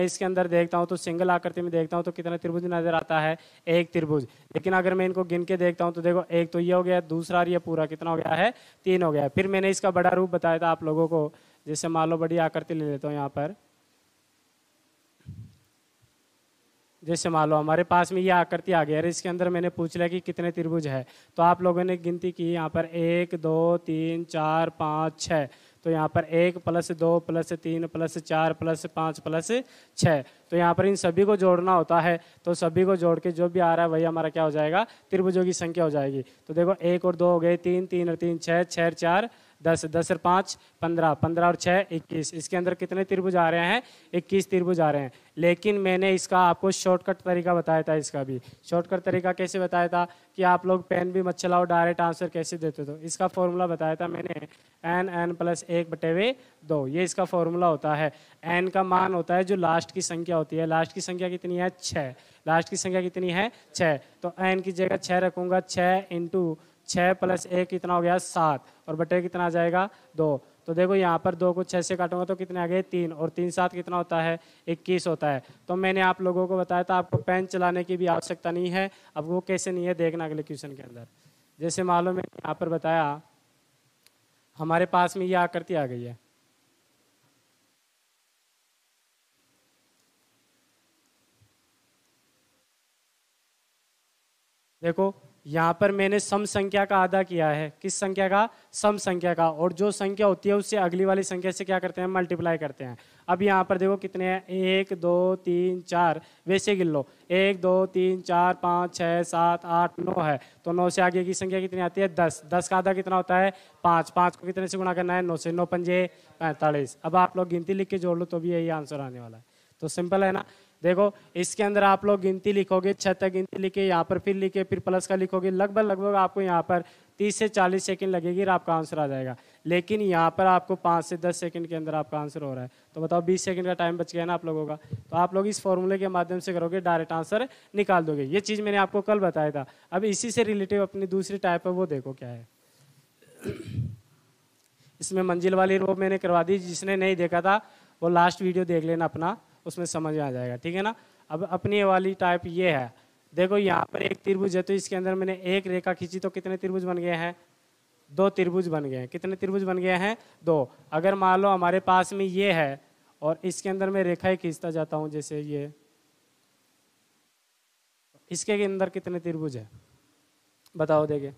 इसके अंदर देखता हूँ तो सिंगल आकृति में देखता हूँ तो कितना त्रिभुज नजर आता है, एक त्रिभुज। लेकिन अगर मैं इनको गिन के देखता हूँ तो देखो एक तो ये हो गया, दूसरा ये पूरा कितना हो गया है, 3 हो गया है। फिर मैंने इसका बड़ा रूप बताया था आप लोगों को, जैसे मान लो बड़ी आकृति ले लेता हूँ यहाँ पर, जैसे मान लो हमारे पास में ये आकृति आ गया है, इसके अंदर मैंने पूछ लिया कि कितने त्रिभुज है, तो आप लोगों ने गिनती की यहाँ पर 1 2 3 4 5 6, तो यहाँ पर 1 + 2 + 3 + 4 + 5 + 6, तो यहाँ पर इन सभी को जोड़ना होता है, तो सभी को जोड़ के जो भी आ रहा है वही हमारा क्या हो जाएगा, त्रिभुजों की संख्या हो जाएगी। तो देखो 1 और 2 हो गए 3, 3 और 3 6, 6 और 4 10, 10 और 5 15, 15 और 6 21, इसके अंदर कितने त्रिभुज आ रहे हैं, 21 त्रिभुज आ रहे हैं। लेकिन मैंने इसका आपको शॉर्टकट तरीका बताया था, इसका भी शॉर्टकट तरीका कैसे बताया था कि आप लोग पेन भी मत चलाओ, डायरेक्ट आंसर कैसे देते हो। इसका फॉर्मूला बताया था मैंने, n + 1/2, ये इसका फॉर्मूला होता है। n का मान होता है जो लास्ट की संख्या होती है, लास्ट की संख्या कितनी है 6, लास्ट की संख्या कितनी है 6, तो n की जगह 6 रखूंगा, 6 × 6 + 1 कितना हो गया 7, और बटे कितना आ जाएगा 2। तो देखो यहाँ पर 2 को 6 से काटूंगा तो कितने आ गए 3, और 3 7 कितना होता है 21 होता है। तो मैंने आप लोगों को बताया था आपको पेन चलाने की भी आवश्यकता नहीं है। अब वो कैसे नहीं है देखना अगले क्वेश्चन के अंदर। जैसे मान लो मैंने यहाँ पर बताया हमारे पास में ये आकृति आ गई है, देखो यहाँ पर मैंने सम संख्या का आधा किया है, किस संख्या का, सम संख्या का, और जो संख्या होती है उससे अगली वाली संख्या से क्या करते हैं, मल्टीप्लाई करते हैं। अब यहाँ पर देखो कितने हैं, 1 2 3 4, वैसे गिन लो 1 2 3 4 5 6 7 8 9 है, तो 9 से आगे की संख्या कितनी आती है 10, 10 का आधा कितना होता है 5, 5 को कितने से गुणा करना है 9 से, 9 पंजे 45। अब आप लोग गिनती लिख के जोड़ लो तो भी यही आंसर आने वाला है। तो सिंपल है ना। देखो इसके अंदर आप लोग गिनती लिखोगे, 6 तक गिनती लिखे, यहाँ पर फिर लिखे, फिर प्लस का लिखोगे, लगभग लगभग आपको यहाँ पर 30 से 40 सेकंड लगेगी और आपका आंसर आ जाएगा। लेकिन यहाँ पर आपको 5 से 10 सेकंड के अंदर आपका आंसर हो रहा है, तो बताओ 20 सेकंड का टाइम बच गया ना आप लोगों का। तो आप लोग इस फॉर्मूले के माध्यम से करोगे, डायरेक्ट आंसर निकाल दोगे। ये चीज़ मैंने आपको कल बताया था। अब इसी से रिलेटिव अपनी दूसरी टाइप है, वो देखो क्या है। इसमें मंजिल वाली रो मैंने करवा दी, जिसने नहीं देखा था वो लास्ट वीडियो देख लेना अपना, उसमें समझ में आ जाएगा, ठीक है ना। अब अपनी वाली टाइप ये है, देखो यहाँ पर एक त्रिभुज है, तो इसके अंदर मैंने एक रेखा खींची तो कितने त्रिभुज बन गए हैं, 2 त्रिभुज बन गए हैं। कितने त्रिभुज बन गए हैं 2। अगर मान लो हमारे पास में ये है और इसके अंदर मैं रेखाएं खींचता जाता हूँ, जैसे ये, इसके अंदर कितने त्रिभुज है बताओ। देखिए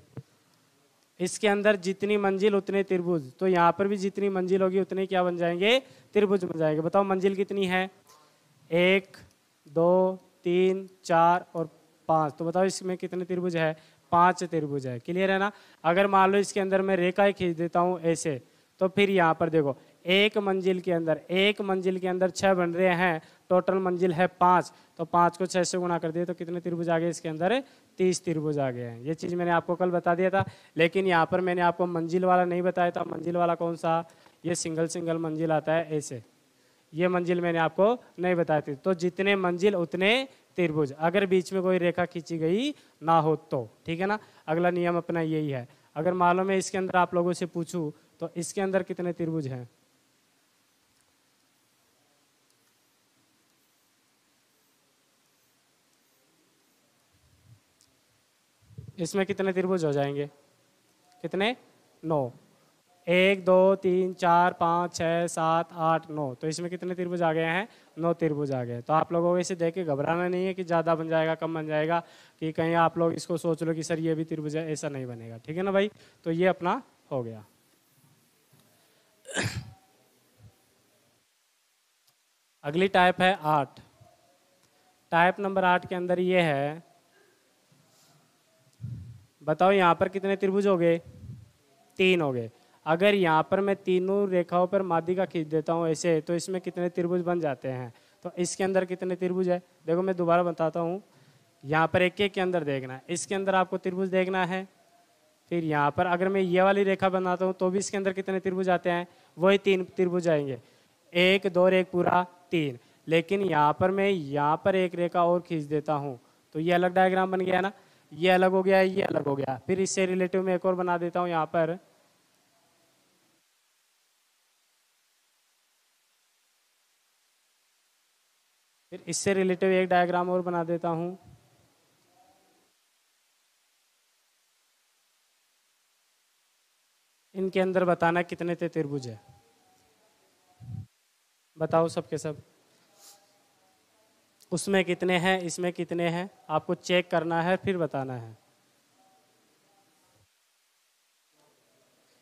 इसके अंदर जितनी मंजिल उतने त्रिभुज, तो यहाँ पर भी जितनी मंजिल होगी उतने क्या बन जाएंगे, त्रिभुज बन जाएंगे। बताओ मंजिल कितनी है, 1 2 3 4 और 5, तो बताओ इसमें कितने त्रिभुज है, 5 त्रिभुज है। क्लियर है ना। अगर मान लो इसके अंदर मैं रेखाएं खींच देता हूँ ऐसे, तो फिर यहाँ पर देखो एक मंजिल के अंदर 6 बन रहे हैं, टोटल मंजिल है 5, तो 5 को 6 से गुणा कर दिए तो कितने त्रिभुज आ गए इसके अंदर, 30 त्रिभुज आ गए हैं। ये चीज़ मैंने आपको कल बता दिया था, लेकिन यहाँ पर मैंने आपको मंजिल वाला नहीं बताया था। मंजिल वाला कौन सा, ये सिंगल मंजिल आता है ऐसे, ये मंजिल मैंने आपको नहीं बताई थी। तो जितने मंजिल उतने त्रिभुज, अगर बीच में कोई रेखा खींची गई ना हो तो, ठीक है ना। अगला नियम अपना यही है। अगर मालूम है इसके अंदर आप लोगों से पूछूं तो इसके अंदर कितने त्रिभुज हैं, इसमें कितने त्रिभुज हो जाएंगे, कितने, 9, 1 2 3 4 5 6 7 8 9, तो इसमें कितने त्रिभुज आ गए हैं, 9 त्रिभुज आ गए। तो आप लोगों को इसे देख के घबराना नहीं है कि ज़्यादा बन जाएगा कम बन जाएगा, कि कहीं आप लोग इसको सोच लो कि सर ये भी त्रिभुज है, ऐसा नहीं बनेगा, ठीक है ना भाई। तो ये अपना हो गया। अगली टाइप है 8। टाइप नंबर 8 के अंदर ये है, बताओ यहाँ पर कितने त्रिभुज हो गए, 3 हो गए। अगर यहाँ पर मैं तीनों रेखाओं पर माध्यिका खींच देता हूँ ऐसे, तो इसमें कितने त्रिभुज बन जाते हैं। तो इसके अंदर कितने त्रिभुज है, देखो मैं दोबारा बताता हूँ। यहाँ पर एक एक के अंदर देखना है, इसके अंदर आपको त्रिभुज देखना है। फिर यहाँ पर अगर मैं ये वाली रेखा बनाता हूँ तो भी इसके अंदर कितने त्रिभुज आते हैं, वही 3 त्रिभुज आएंगे, 1 2 और 1 पूरा 3। लेकिन यहाँ पर मैं यहाँ पर एक रेखा और खींच देता हूँ तो ये अलग डायग्राम बन गया ना, ये अलग हो गया, ये अलग हो गया। फिर इससे रिलेटिव में एक और बना देता हूँ यहाँ पर, फिर इससे रिलेटिव एक डायग्राम और बना देता हूँ। इनके अंदर बताना कितने त्रिभुज है, बताओ सबके सब। उसमें कितने हैं, इसमें कितने हैं, आपको चेक करना है फिर बताना है।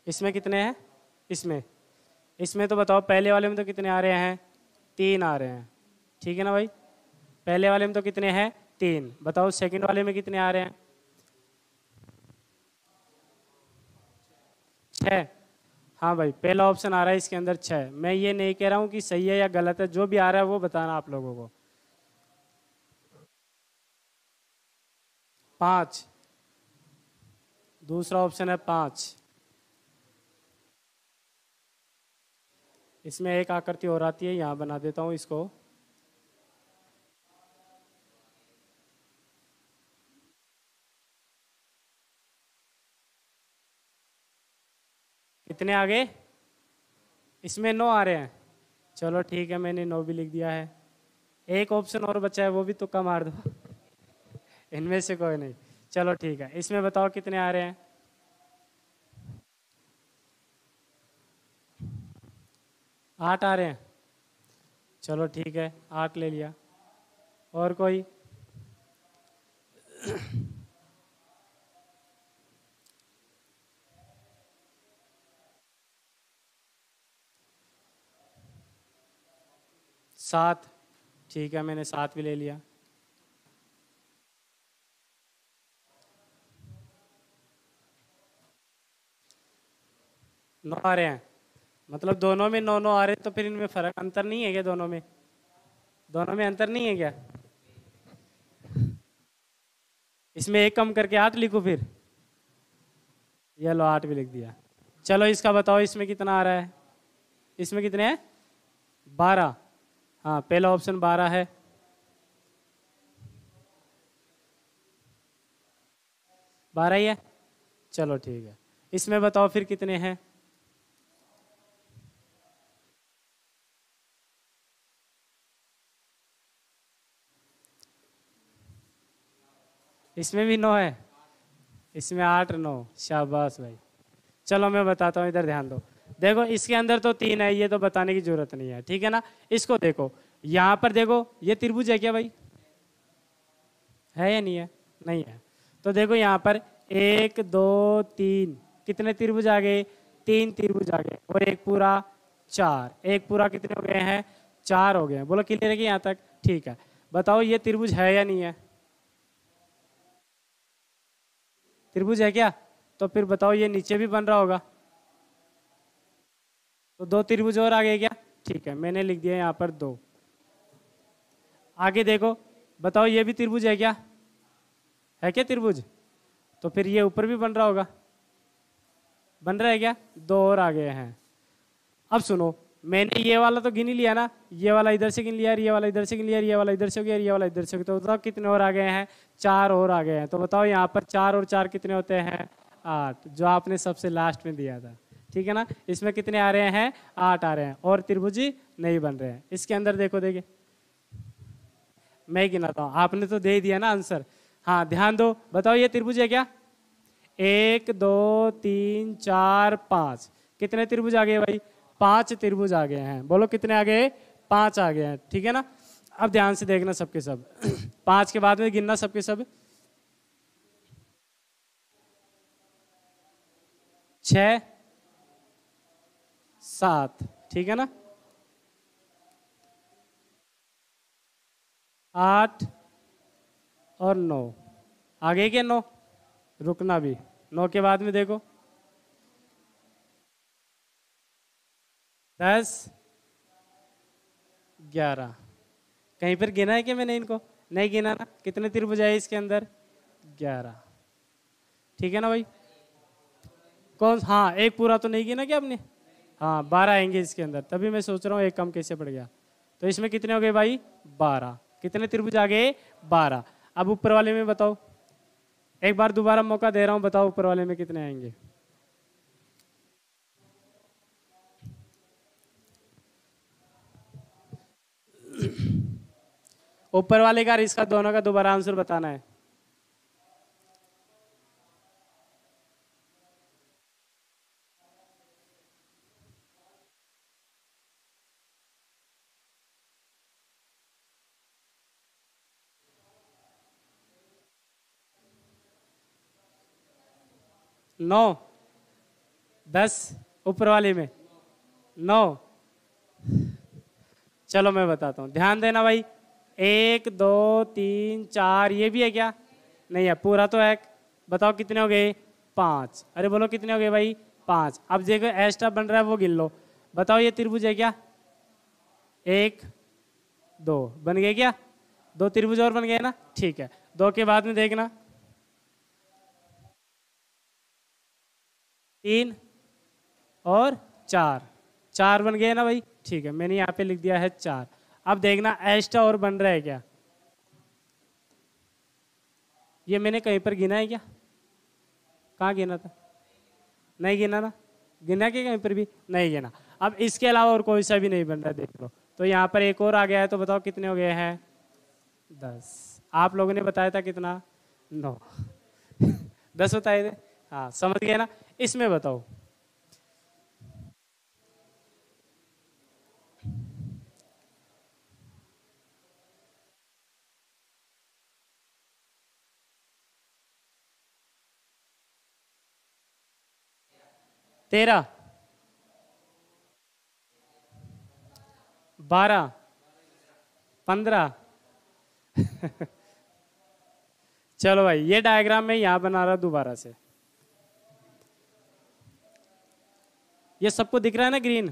इसमें कितने हैं, इसमें इसमें तो बताओ, पहले वाले में तो कितने आ रहे हैं, 3 आ रहे हैं, ठीक है ना भाई। पहले वाले में तो कितने हैं, 3। बताओ सेकंड वाले में कितने आ रहे हैं, 6। हाँ भाई, पहला ऑप्शन आ रहा है इसके अंदर 6। मैं ये नहीं कह रहा हूँ कि सही है या गलत है, जो भी आ रहा है वो बताना आप लोगों को। 5, दूसरा ऑप्शन है 5। इसमें एक आकृति और आती है, यहाँ बना देता हूँ इसको। कितने आ गए, इसमें 9 आ रहे हैं। चलो ठीक है, मैंने 9 भी लिख दिया है। एक ऑप्शन और बचा है, वो भी तुक्का मार दो इनमें से कोई नहीं। चलो ठीक है, इसमें बताओ कितने आ रहे हैं, 8 आ रहे हैं। चलो ठीक है, 8 ले लिया। और कोई, सात। ठीक है, मैंने 7 भी ले लिया। नौ आ रहे हैं, मतलब दोनों में 9 9 आ रहे हैं, तो फिर इनमें फर्क अंतर नहीं है क्या, दोनों में, दोनों में अंतर नहीं है क्या। इसमें एक कम करके 8 लिखो फिर। ये लो 8 भी लिख दिया। चलो इसका बताओ, इसमें कितना आ रहा है, इसमें कितने हैं, 12। हाँ, पहला ऑप्शन 12 है। बारह ही है। चलो ठीक है, इसमें बताओ फिर कितने हैं, इसमें भी 9 है, इसमें 8 9। शाबाश भाई। चलो मैं बताता हूँ, इधर ध्यान दो। देखो इसके अंदर तो 3 है, ये तो बताने की जरूरत नहीं है, ठीक है ना। इसको देखो, यहाँ पर देखो, ये त्रिभुज है क्या भाई, है या नहीं है, नहीं है। तो देखो यहाँ पर 1 2 3 कितने त्रिभुज आ गए, 3 त्रिभुज आ गए, और एक पूरा 4। एक पूरा कितने हो गए हैं, 4 हो गए हैं। बोलो क्लियर है कि यहाँ तक, ठीक है। बताओ ये त्रिभुज है या नहीं है, त्रिभुज है क्या। तो फिर बताओ ये नीचे भी बन रहा होगा, तो 2 त्रिभुज और आ गए क्या, ठीक है, मैंने लिख दिया यहाँ पर 2। आगे देखो, बताओ ये भी त्रिभुज है क्या, है क्या त्रिभुज, तो फिर ये ऊपर भी बन रहा होगा, बन रहा है क्या, 2 और आ गए हैं। अब सुनो, मैंने ये वाला तो गिन ही लिया ना, ये वाला इधर से गिन लिया, ये वाला इधर से गिन लिया, ये वाला इधर से हो गया, ये वाला इधर से हो गया, तो बताओ कितने और आ गए हैं, 4 और आ गए हैं। तो बताओ यहाँ पर 4 और 4 कितने होते हैं, 8, जो आपने सबसे लास्ट में दिया था, ठीक है ना। इसमें कितने आ रहे हैं, 8 आ रहे हैं, और त्रिभुज नहीं बन रहे हैं। इसके अंदर देखो, देखिए मैं गिनाता हूँ, आपने तो दे दिया ना आंसर। हाँ ध्यान दो, बताओ ये त्रिभुज है क्या, 1 2 3 4 5, कितने त्रिभुज आ गए भाई, 5 त्रिभुज आ गए हैं। बोलो कितने आ गए, 5 आ गए हैं, ठीक है ना। अब ध्यान से देखना सबके सब 5 के बाद में गिनना सबके सब, 6 7, ठीक है ना, 8 और 9 आ गए क्या, 9, रुकना भी, 9 के बाद में देखो 10 11। कहीं पर गिना है क्या मैंने इनको, नहीं गिना ना। कितने त्रिभुज है इसके अंदर, 11, ठीक है ना भाई। कौन, हाँ एक पूरा तो नहीं गिना क्या आपने, हाँ 12 आएंगे इसके अंदर, तभी मैं सोच रहा हूँ एक कम कैसे पड़ गया। तो इसमें कितने हो गए भाई, 12। कितने त्रिभुज आ गए, 12। अब ऊपर वाले में बताओ, एक बार दोबारा मौका दे रहा हूँ, बताओ ऊपर वाले में कितने आएंगे। ऊपर वाले का और इसका दोनों का दोबारा आंसर बताना है। नौ, 10 ऊपर वाले में 9। चलो मैं बताता हूँ, ध्यान देना भाई। 1 2 3 4, ये भी है क्या? नहीं है, पूरा तो है। बताओ कितने हो गए? 5। अरे बोलो कितने हो गए भाई? 5। अब देखो एक्स्ट्रा बन रहा है, वो गिन लो। बताओ ये त्रिभुज है क्या? 1 2 बन गए क्या? 2 त्रिभुज और बन गए ना? ठीक है। 2 के बाद में देखना 3 और 4, 4 बन गए ना भाई? ठीक है, मैंने यहाँ पे लिख दिया है 4। अब देखना एक्स्ट्रा और बन रहा है क्या? ये मैंने कहीं पर गिना है क्या? कहाँ गिना था? नहीं गिना ना? गिना के कहीं पर भी नहीं गिना। अब इसके अलावा और कोई सा भी नहीं बन रहा, देख लो। तो यहाँ पर एक और आ गया है, तो बताओ कितने हो गए हैं? 10। आप लोगों ने बताया था कितना? 9। 10 बताए थे। हाँ, समझ गए ना? इसमें बताओ, तेरह, 12, 15। चलो भाई, ये डायग्राम में यहां बना रहा दोबारा से। ये सबको दिख रहा है ना ग्रीन?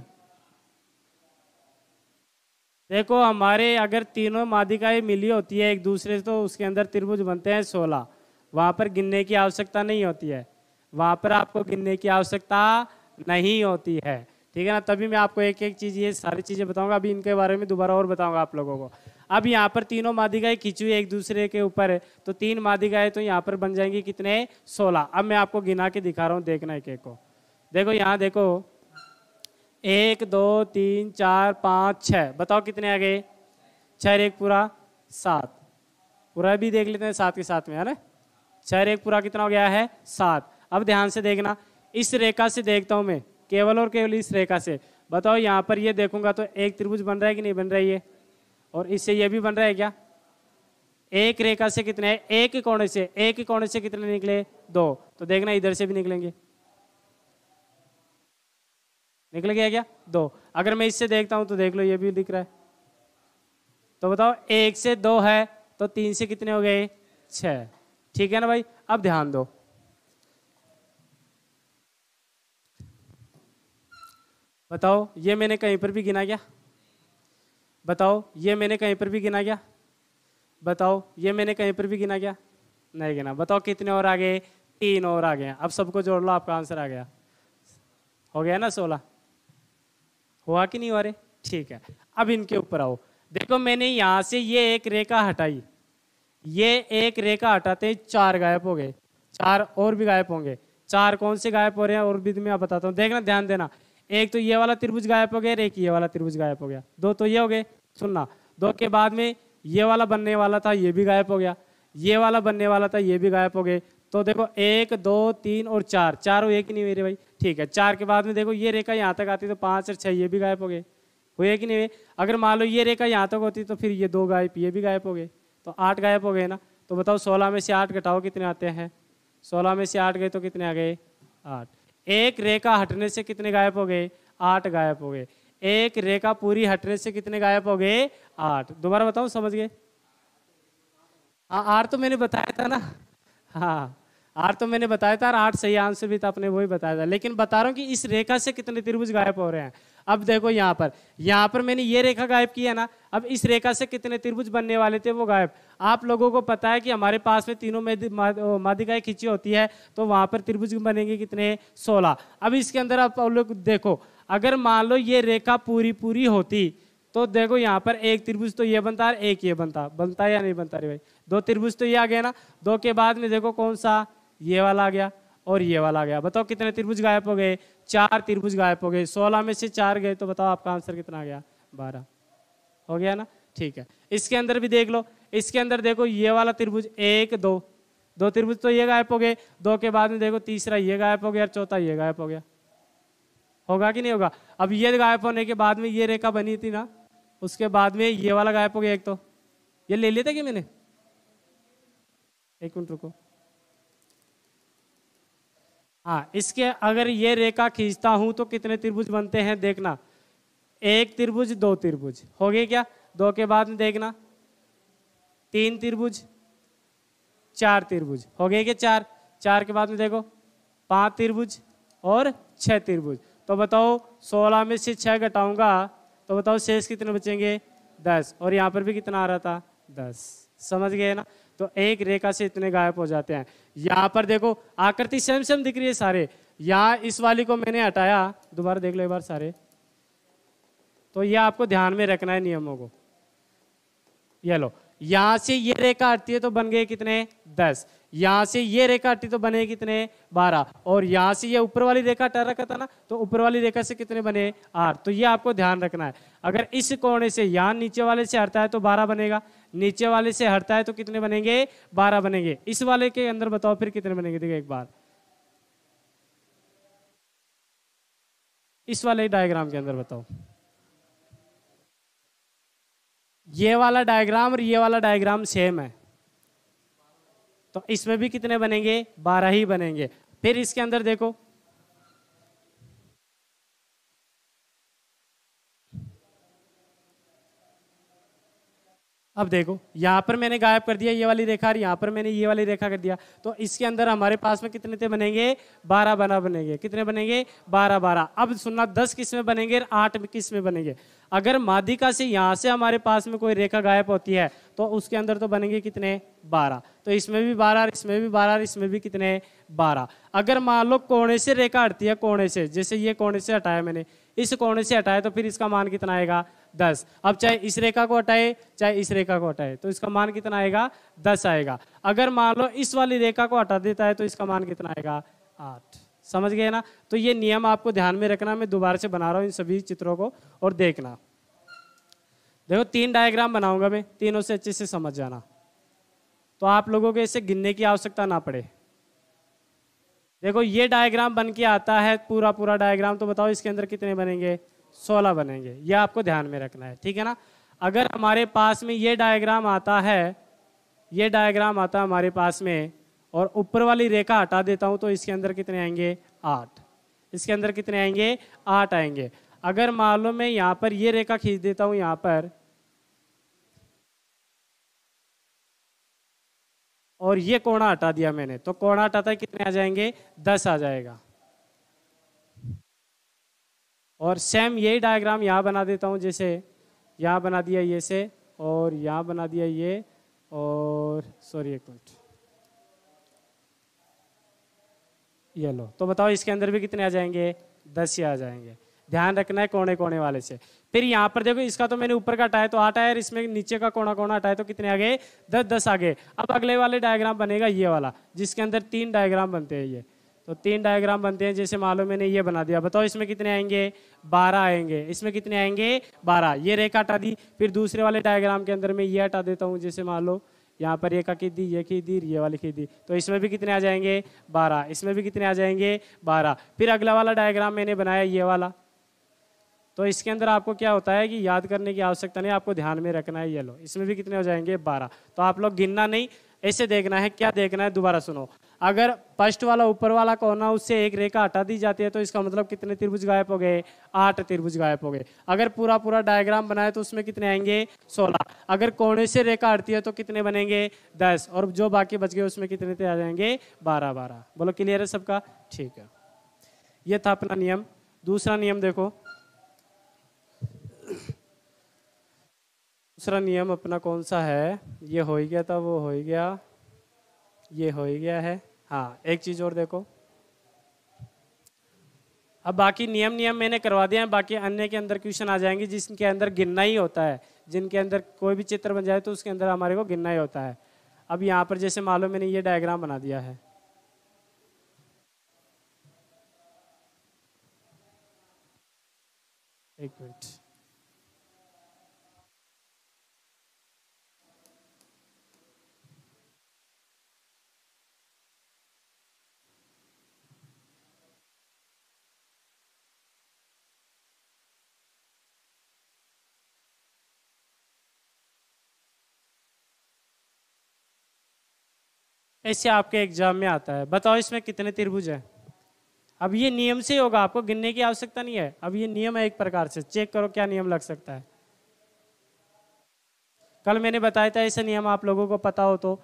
देखो, हमारे अगर तीनों माध्यिकाएं मिली होती है एक दूसरे से, तो उसके अंदर त्रिभुज बनते हैं 16। वहां पर गिनने की आवश्यकता नहीं होती है, वहां पर आपको गिनने की आवश्यकता नहीं होती है। ठीक है ना? तभी मैं आपको एक एक चीज, ये सारी चीजें बताऊंगा। अभी इनके बारे में दोबारा और बताऊंगा आप लोगों को। अब यहाँ पर तीनों माध्यिकाएं खींची हुई एक दूसरे के ऊपर है, तो 3 माध्यिकाएं तो यहाँ पर बन जाएंगी कितने? 16। अब मैं आपको गिना के दिखा रहा हूँ, देखना एक एक को। देखो यहाँ देखो, 1 2 3 4 5 6। बताओ कितने आ गए? 6 1 पूरा 7। पूरा भी देख लेते हैं साथ के साथ में, है ना? 6 1 पूरा कितना हो गया है? 7। अब ध्यान से देखना, इस रेखा से देखता हूं मैं, केवल और केवल इस रेखा से। बताओ यहाँ पर ये देखूंगा तो एक त्रिभुज बन रहा है कि नहीं बन रहा है ये? और इससे ये भी बन रहा है क्या? एक रेखा से कितने? एक कोने से, एक कोने से कितने निकले? 2। तो देखना इधर से भी निकलेंगे। निकल गया क्या? 2। अगर मैं इससे देखता हूं तो देख लो, ये भी दिख रहा है। तो बताओ 1 से 2 है, तो 3 से कितने हो गए? 6। ठीक है ना भाई? अब ध्यान दो, बताओ ये मैंने कहीं पर भी गिना क्या? बताओ ये मैंने कहीं पर भी गिना क्या? बताओ ये मैंने कहीं पर भी गिना क्या? नहीं गिना। बताओ कितने और आ गए? 3 और आ गए। अब सबको जोड़ लो, आपका आंसर आ गया। हो गया ना 16? हुआ कि नहीं हुआ रे? ठीक है। अब इनके ऊपर आओ। देखो मैंने यहां से ये एक रेखा हटाई, ये एक रेखा हटाते ही 4 गायब हो गए। 4 और भी गायब होंगे। 4 कौन से गायब हो रहे हैं और भी मैं बताता हूँ, देखना ध्यान देना। एक तो ये वाला त्रिभुज गायब हो गया, एक ये वाला त्रिभुज गायब हो गया। 2 तो ये हो गए। सुनना, 2 के बाद में ये वाला बनने वाला था, ये भी गायब हो गया। ये वाला बनने वाला था, ये भी गायब हो गए। तो देखो 1 2 3 और 4, चारों एक ही नहीं मेरे भाई? ठीक है। 4 के बाद में देखो ये रेखा यहाँ तक आती तो 5 और 6 ये भी गायब हो गए। हुए कि नहीं हुए? अगर मान लो ये रेखा यहाँ तक होती तो फिर ये 2 गायब, ये भी गायब हो गए, तो 8 गायब हो गए ना। तो बताओ 16 में से 8 घटाओ, कितने आते हैं? 16 में से 8 गए तो कितने आ गए? 8। एक रेखा हटने से कितने गायब हो गए? 8 गायब हो गए। एक रेखा पूरी हटने से कितने गायब हो गए? 8। दोबारा बताओ, समझ गए? हाँ, 8 तो मैंने बताया था ना। हाँ, 8 तो मैंने बताया था, और 8 सही आंसर भी था, आपने वही बताया था। लेकिन बता रहा हूँ कि इस रेखा से कितने त्रिभुज गायब हो रहे हैं। अब देखो यहाँ पर मैंने ये रेखा गायब की है ना। अब इस रेखा से कितने त्रिभुज बनने वाले थे, वो गायब। आप लोगों को पता है कि हमारे पास में तीनों माध्यिकाएं खींची होती है, तो वहां पर त्रिभुज बनेंगे कितने? 16। अब इसके अंदर आप लोग देखो, अगर मान लो ये रेखा पूरी पूरी होती तो देखो यहाँ पर एक त्रिभुज तो ये बनता है, एक ये बनता या नहीं बनता रे भाई? 2 त्रिभुज तो ये आ गया ना। 2 के बाद में देखो कौन सा? ये वाला आ गया और ये वाला आ गया। बताओ कितने त्रिभुज गायब हो गए? 4 त्रिभुज गायब हो गए। 16 में से 4 गए, तो बताओ आपका आंसर कितना आ गया? 12। हो गया ना? ठीक है। इसके अंदर भी देख लो, इसके अंदर देखो ये वाला त्रिभुज 1 2, दो त्रिभुज तो ये गायब हो गए, दो के बाद में देखो तीसरा ये गायब हो गया और चौथा ये गायब हो गया। होगा कि नहीं होगा? अब ये गायब होने के बाद में ये रेखा बनी थी ना, उसके बाद में ये वाला गायब हो गया एक, तो ये ले लेते कि मैंने, एक मिनट रुको। हाँ, इसके अगर ये रेखा खींचता हूं तो कितने त्रिभुज बनते हैं देखना, एक त्रिभुज दो त्रिभुज हो गए क्या, दो के बाद में देखना तीन त्रिभुज चार त्रिभुज हो गए क्या, चार, चार के बाद में देखो पांच त्रिभुज और छह त्रिभुज। तो बताओ 16 में से 6 घटाऊंगा तो बताओ शेष कितने बचेंगे, 10। और यहाँ पर भी कितना आ रहा था, 10। समझ गए ना? तो एक रेखा से इतने गायब हो जाते हैं। यहाँ पर देखो आकृति सेम सेम दिख रही है सारे, यहाँ इस वाली को मैंने हटाया, दोबारा देख लो एक बार सारे, तो ये आपको ध्यान में रखना है नियमों को। ये लो, यहां से ये रेखा हटती है तो बन गए कितने, 10। यहां से ये रेखा हटी तो बने कितने, 12। और यहां से ये ऊपर वाली रेखा हटा रखा था ना, तो ऊपर वाली रेखा से कितने बने, 8। तो ये आपको ध्यान रखना है। अगर इस कोने से यहां नीचे वाले से हटता है तो 12 बनेगा, नीचे वाले से हटता है तो कितने बनेंगे, 12 बनेंगे। इस वाले के अंदर बताओ फिर कितने बनेंगे, देखो एक बार इस वाले डायग्राम के अंदर बताओ, ये वाला डायग्राम और ये वाला डायग्राम सेम है, तो इसमें भी कितने बनेंगे, 12 ही बनेंगे। फिर इसके अंदर देखो, अब देखो यहां पर मैंने गायब कर दिया ये वाली रेखा और यहां पर मैंने ये वाली रेखा कर दिया, तो इसके अंदर हमारे पास में कितने बनेंगे, 12 बनेंगे। कितने बनेंगे, 12। अब सुनना, 10 किस में बनेंगे और 8 किस में बनेंगे। अगर माध्यिका से यहां से हमारे पास में कोई रेखा गायब होती है तो उसके अंदर तो बनेंगे कितने, 12। तो इसमें भी 12, इसमें भी 12, इसमें भी कितने, 12। अगर मान लो कोने से रेखा हटती है, कोने से, जैसे ये कोने से हटाया मैंने, इस कोने से हटाए तो फिर इसका मान कितना आएगा, 10। अब चाहे इस रेखा को हटाए चाहे इस रेखा को हटाए तो इसका मान कितना आएगा, 10 आएगा। अगर मान लो इस वाली रेखा को हटा देता है तो इसका मान कितना आएगा, 8। समझ गए ना? तो ये नियम आपको ध्यान में रखना। मैं दोबारा से बना रहा हूं इन सभी चित्रों को और देखना। देखो 3 डायग्राम बनाऊंगा मैं, तीनों से अच्छे से समझ जाना, तो आप लोगों को इसे गिनने की आवश्यकता ना पड़े। देखो ये डायग्राम बन के आता है पूरा पूरा डायग्राम, तो बताओ इसके अंदर कितने बनेंगे, 16 बनेंगे। ये आपको ध्यान में रखना है, ठीक है ना? अगर हमारे पास में ये डायग्राम आता है, ये डायग्राम आता है हमारे पास में, और ऊपर वाली रेखा हटा देता हूं तो इसके अंदर कितने आएंगे, 8। इसके अंदर कितने आएंगे, 8 आएंगे। अगर मान लो मैं यहां पर ये रेखा खींच देता हूं यहां पर, और ये कोणा हटा दिया मैंने, तो कोणा हटाता है कितने आ जाएंगे, 10 आ जाएगा। और सेम यही डायग्राम यहाँ बना देता हूँ, जैसे यहाँ बना दिया ये से, और यहाँ बना दिया ये, और सॉरी एक मिनट, ये लो। तो बताओ इसके अंदर भी कितने आ जाएंगे, 10 ही आ जाएंगे। ध्यान रखना है कोने कोने वाले से। फिर यहाँ पर देखो इसका तो मैंने ऊपर का हटाया तो 8 आया, और इसमें नीचे का कोना कोना हटाया तो कितने आ गए, 10 आ गए। अब अगले वाले डायग्राम बनेगा ये वाला, जिसके अंदर 3 डायग्राम बनते हैं। ये तो 3 डायग्राम बनते हैं। जैसे मान लो मैंने ये बना दिया, बताओ इसमें कितने आएंगे, 12 आएंगे। इसमें कितने आएंगे, 12। ये रेखा हटा दी। फिर दूसरे वाले डायग्राम के अंदर मैं ये हटा देता हूँ, जैसे मान लो यहाँ पर रेखा खींच दी, ये खींच दी, ये वाली खींच दी, तो इसमें भी कितने आ जाएंगे, 12। इसमें भी कितने आ जाएंगे, 12। फिर अगला वाला डायग्राम मैंने बनाया ये वाला, तो इसके अंदर आपको क्या होता है कि याद करने की आवश्यकता नहीं, आपको ध्यान में रखना है। ये लो, इसमें भी कितने हो जाएंगे, 12। तो आप लोग गिनना नहीं, ऐसे देखना है। क्या देखना है, दोबारा सुनो। अगर फर्स्ट वाला ऊपर वाला कोना, उससे एक रेखा हटा दी जाती है तो इसका मतलब कितने त्रिभुज गायब हो गए, 8 त्रिभुज गायब हो गए। अगर पूरा पूरा डायग्राम बनाए तो उसमें कितने आएंगे, 16। अगर कोने से रेखा हटती है तो कितने बनेंगे, 10। और जो बाकी बच गए उसमें कितने आ जाएंगे, 12। बोलो क्लियर है सबका? ठीक है, ये था अपना नियम। दूसरा नियम देखो, दूसरा नियम अपना कौन सा है, ये हो ही गया था, वो हो ही गया, ये हो ही गया है। हाँ, एक चीज और देखो, अब बाकी नियम मैंने करवा दिया है। बाकी अन्य के अंदर क्वेश्चन आ जाएंगे जिसके अंदर गिनना ही होता है, जिनके अंदर कोई भी चित्र बन जाए तो उसके अंदर हमारे को गिनना ही होता है। अब यहाँ पर जैसे मान लो मैंने ये डायग्राम बना दिया है, एक मिनट, ऐसे आपके एग्जाम में आता है। बताओ इसमें कितने त्रिभुज हैं। अब ये नियम से होगा, आपको गिनने की आवश्यकता नहीं है। अब ये नियम है एक प्रकार से, चेक करो क्या नियम लग सकता है। कल मैंने बताया था ऐसा नियम, आप लोगों को पता हो तो।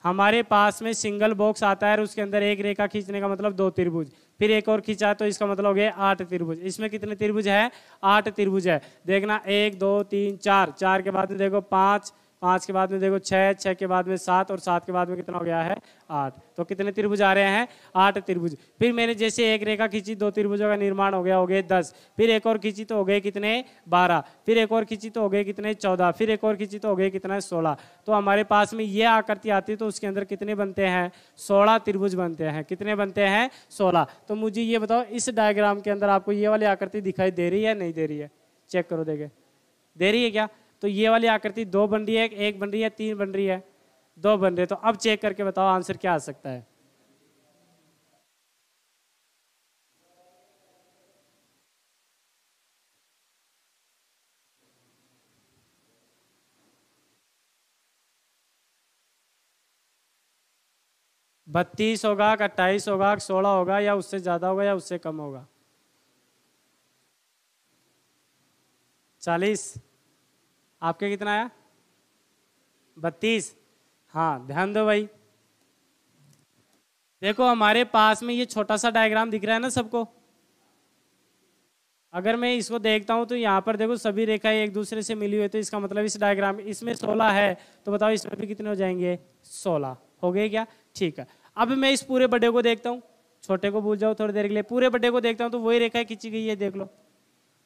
हमारे पास में सिंगल बॉक्स आता है और उसके अंदर एक रेखा खींचने का मतलब 2 त्रिभुज, फिर एक और खींचा तो इसका मतलब हो गया 8 त्रिभुज। इसमें कितने त्रिभुज है? 8 त्रिभुज है। देखना 1 2 3 4, 4 के बाद में देखो 5, 5 के बाद में देखो 6, 6 के बाद में 7 और 7 के बाद में कितना हो गया है? 8। तो कितने त्रिभुज आ रहे हैं? 8 त्रिभुज। फिर मैंने जैसे एक रेखा खींची, 2 त्रिभुजों का निर्माण हो गए 10। फिर एक और खींची तो हो गए कितने? 12। फिर एक और खींची तो हो गए कितने? 14। फिर एक और खींची तो हो गए कितना? 16। तो हमारे पास में ये आकृति आती है तो उसके अंदर कितने बनते हैं? 16 त्रिभुज बनते हैं। कितने बनते हैं? 16। तो मुझे ये बताओ इस डायग्राम के अंदर आपको ये वाली आकृति दिखाई दे रही है नहीं दे रही है? चेक करो, देखे दे रही है क्या? तो ये वाली आकृति 2 बन रही है, 1 बन रही है, 3 बन रही है? 2 बन रही है। तो अब चेक करके बताओ आंसर क्या आ सकता है। बत्तीस होगा, 28 होगा, 16 होगा, या उससे ज्यादा होगा या उससे कम होगा? 40। आपके कितना आया? 32। हाँ ध्यान दो भाई, देखो हमारे पास में ये छोटा सा डायग्राम दिख रहा है ना सबको। अगर मैं इसको देखता हूं तो यहाँ पर देखो सभी रेखाएं एक दूसरे से मिली हुई है, तो इसका मतलब इस डायग्राम इसमें 16 है। तो बताओ इसमें भी कितने हो जाएंगे? 16 हो गए क्या? ठीक है। अब मैं इस पूरे बड़े को देखता हूँ, छोटे को भूल जाओ थोड़ी देर के लिए। पूरे बड़े को देखता हूँ तो वही रेखाएं खींची गई है, देख लो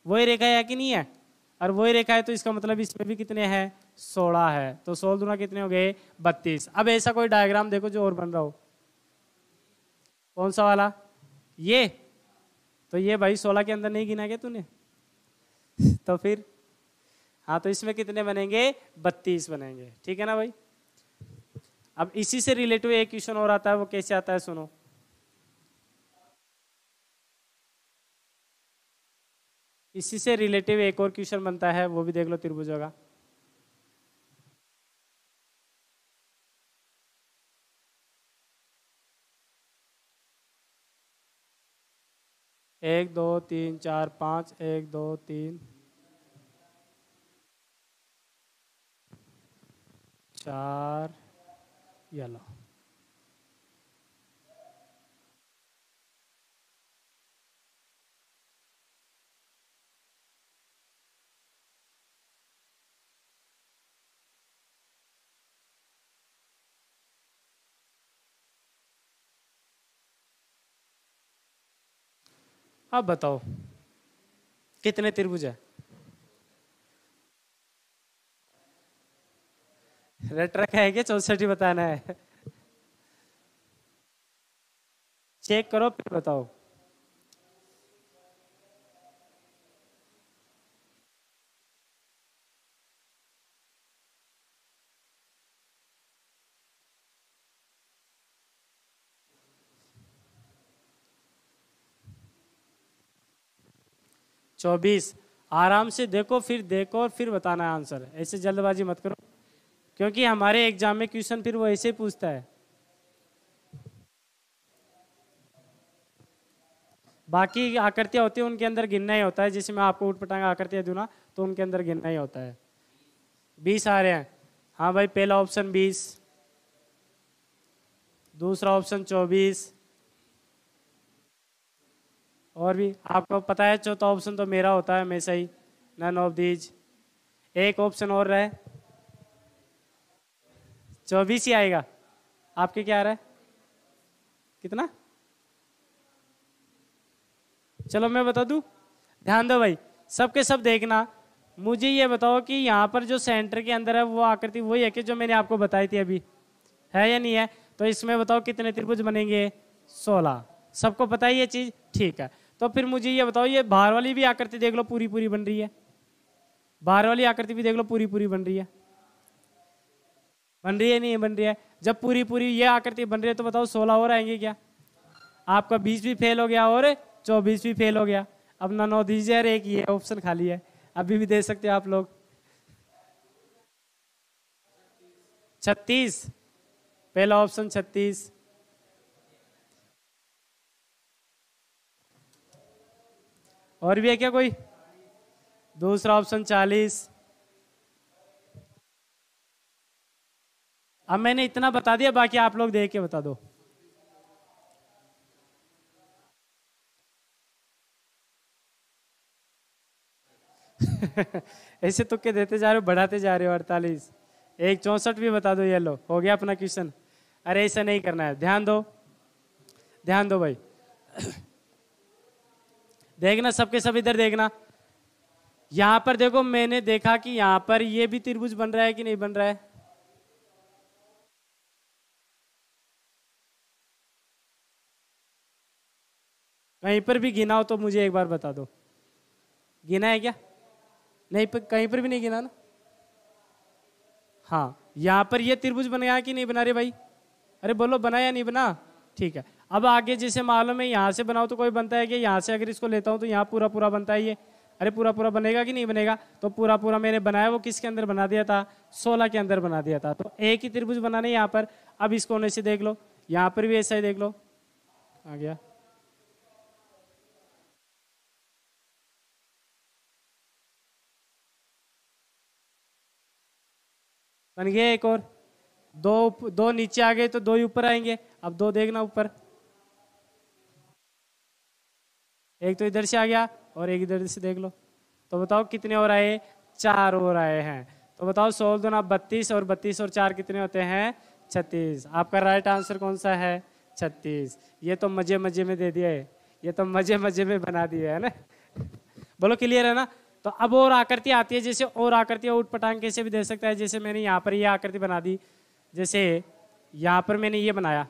वही रेखा है कि नहीं है? और वही रेखा है तो इसका मतलब इसमें भी कितने हैं? 16 है। तो 16 दूना कितने हो गए? 32। अब ऐसा कोई डायग्राम देखो जो और बन रहा हो। कौन सा वाला? ये तो ये भाई 16 के अंदर नहीं गिना क्या तूने? तो फिर हाँ, तो इसमें कितने बनेंगे? 32 बनेंगे। ठीक है ना भाई। अब इसी से रिलेटिव एक क्वेश्चन और आता है, वो कैसे आता है सुनो। इसी से रिलेटिव एक और क्वेश्चन बनता है, वो भी देख लो त्रिभुजों का। एक दो तीन चार पाँच, 1 2 3 4, ये लो। अब बताओ कितने त्रिभुज है? रट रखा है क्या? 64 ही बताना है? चेक करो फिर बताओ। चौबीस। आराम से देखो और फिर बताना है आंसर, ऐसे जल्दबाजी मत करो, क्योंकि हमारे एग्जाम में क्वेश्चन फिर वो ऐसे ही पूछता है। बाकी आकृतियां होती है उनके अंदर गिनना ही होता है, जैसे मैं आपको उठ पटांग आकृतियां दूं ना तो उनके अंदर गिनना ही होता है। 20 आ रहे हैं। हाँ भाई, पहला ऑप्शन 20, दूसरा ऑप्शन 24, और भी आपको पता है चौथा ऑप्शन तो मेरा होता है हमेशा ही, नन ऑफ दीज। एक ऑप्शन और रहे, 24 ही आएगा। आपके क्या आ रहा है? कितना? चलो मैं बता दूं, ध्यान दो भाई, सबके सब देखना। मुझे ये बताओ कि यहाँ पर जो सेंटर के अंदर है वो आकृति वही है कि जो मैंने आपको बताई थी अभी, है या नहीं है? तो इसमें बताओ कितने त्रिभुज बनेंगे? 16। सबको पता है ये चीज? ठीक है। तो फिर मुझे ये बताओ, ये बाहर वाली भी आकृति देख लो पूरी पूरी बन रही है, बाहर वाली आकृति भी देख लो पूरी पूरी बन रही है। बन रही है नहीं बन रही है? जब पूरी पूरी ये आकृति बन रही है तो बताओ 16 और आएंगे क्या? आपका 20 भी फेल हो गया और 24 भी फेल हो गया। अब ना 9 दीजिए, एक ये ऑप्शन खाली है, अभी भी दे सकते हो आप लोग। 36। पहला ऑप्शन 36, और भी है क्या कोई? दूसरा ऑप्शन 40। अब मैंने इतना बता दिया, बाकी आप लोग देख के बता दो। ऐसे तुक्के देते जा रहे हो, बढ़ाते जा रहे हो। 48, एक 64 भी बता दो। ये लो, हो गया अपना क्वेश्चन। अरे ऐसा नहीं करना है, ध्यान दो, ध्यान दो भाई। देखना, सबके सब इधर देखना। यहां पर देखो, मैंने देखा कि यहां पर ये भी त्रिभुज बन रहा है कि नहीं बन रहा है? कहीं पर भी गिना हो तो मुझे एक बार बता दो। गिना है क्या? नहीं, कहीं पर भी नहीं गिना ना? हाँ, यहां पर ये त्रिभुज बनाया कि नहीं बना रहे भाई? अरे बोलो, बना या नहीं बना? ठीक है। अब आगे जैसे मालूम है, यहां से बनाओ तो कोई बनता है कि यहां से अगर इसको लेता हूं तो यहाँ पूरा पूरा बनता है ये? अरे पूरा पूरा बनेगा कि नहीं बनेगा? तो पूरा पूरा मैंने बनाया, वो किसके अंदर बना दिया था? 16 के अंदर बना दिया था। तो एक ही त्रिभुज बनाने यहाँ पर। अब इस कोने से देख लो, यहाँ पर भी ऐसा ही देख लो। आ गया? बन गया एक और। दो दो नीचे आ गए तो दो ही ऊपर आएंगे। अब दो देखना ऊपर, एक तो इधर से आ गया और एक इधर से देख लो। तो बताओ कितने और आए? 4 और आए हैं। तो बताओ 16 दूना 32, और 32 और 4 कितने होते हैं? 36। आपका राइट आंसर कौन सा है? 36। ये तो मजे मजे में दे दिया है, ये तो मजे मजे में बना दिया है ना। बोलो क्लियर है ना? तो अब और आकृति आती है, जैसे और आकृति उठ पटांग कैसे भी दे सकता है। जैसे मैंने यहाँ पर ये आकृति बना दी, जैसे यहाँ पर मैंने ये बनाया।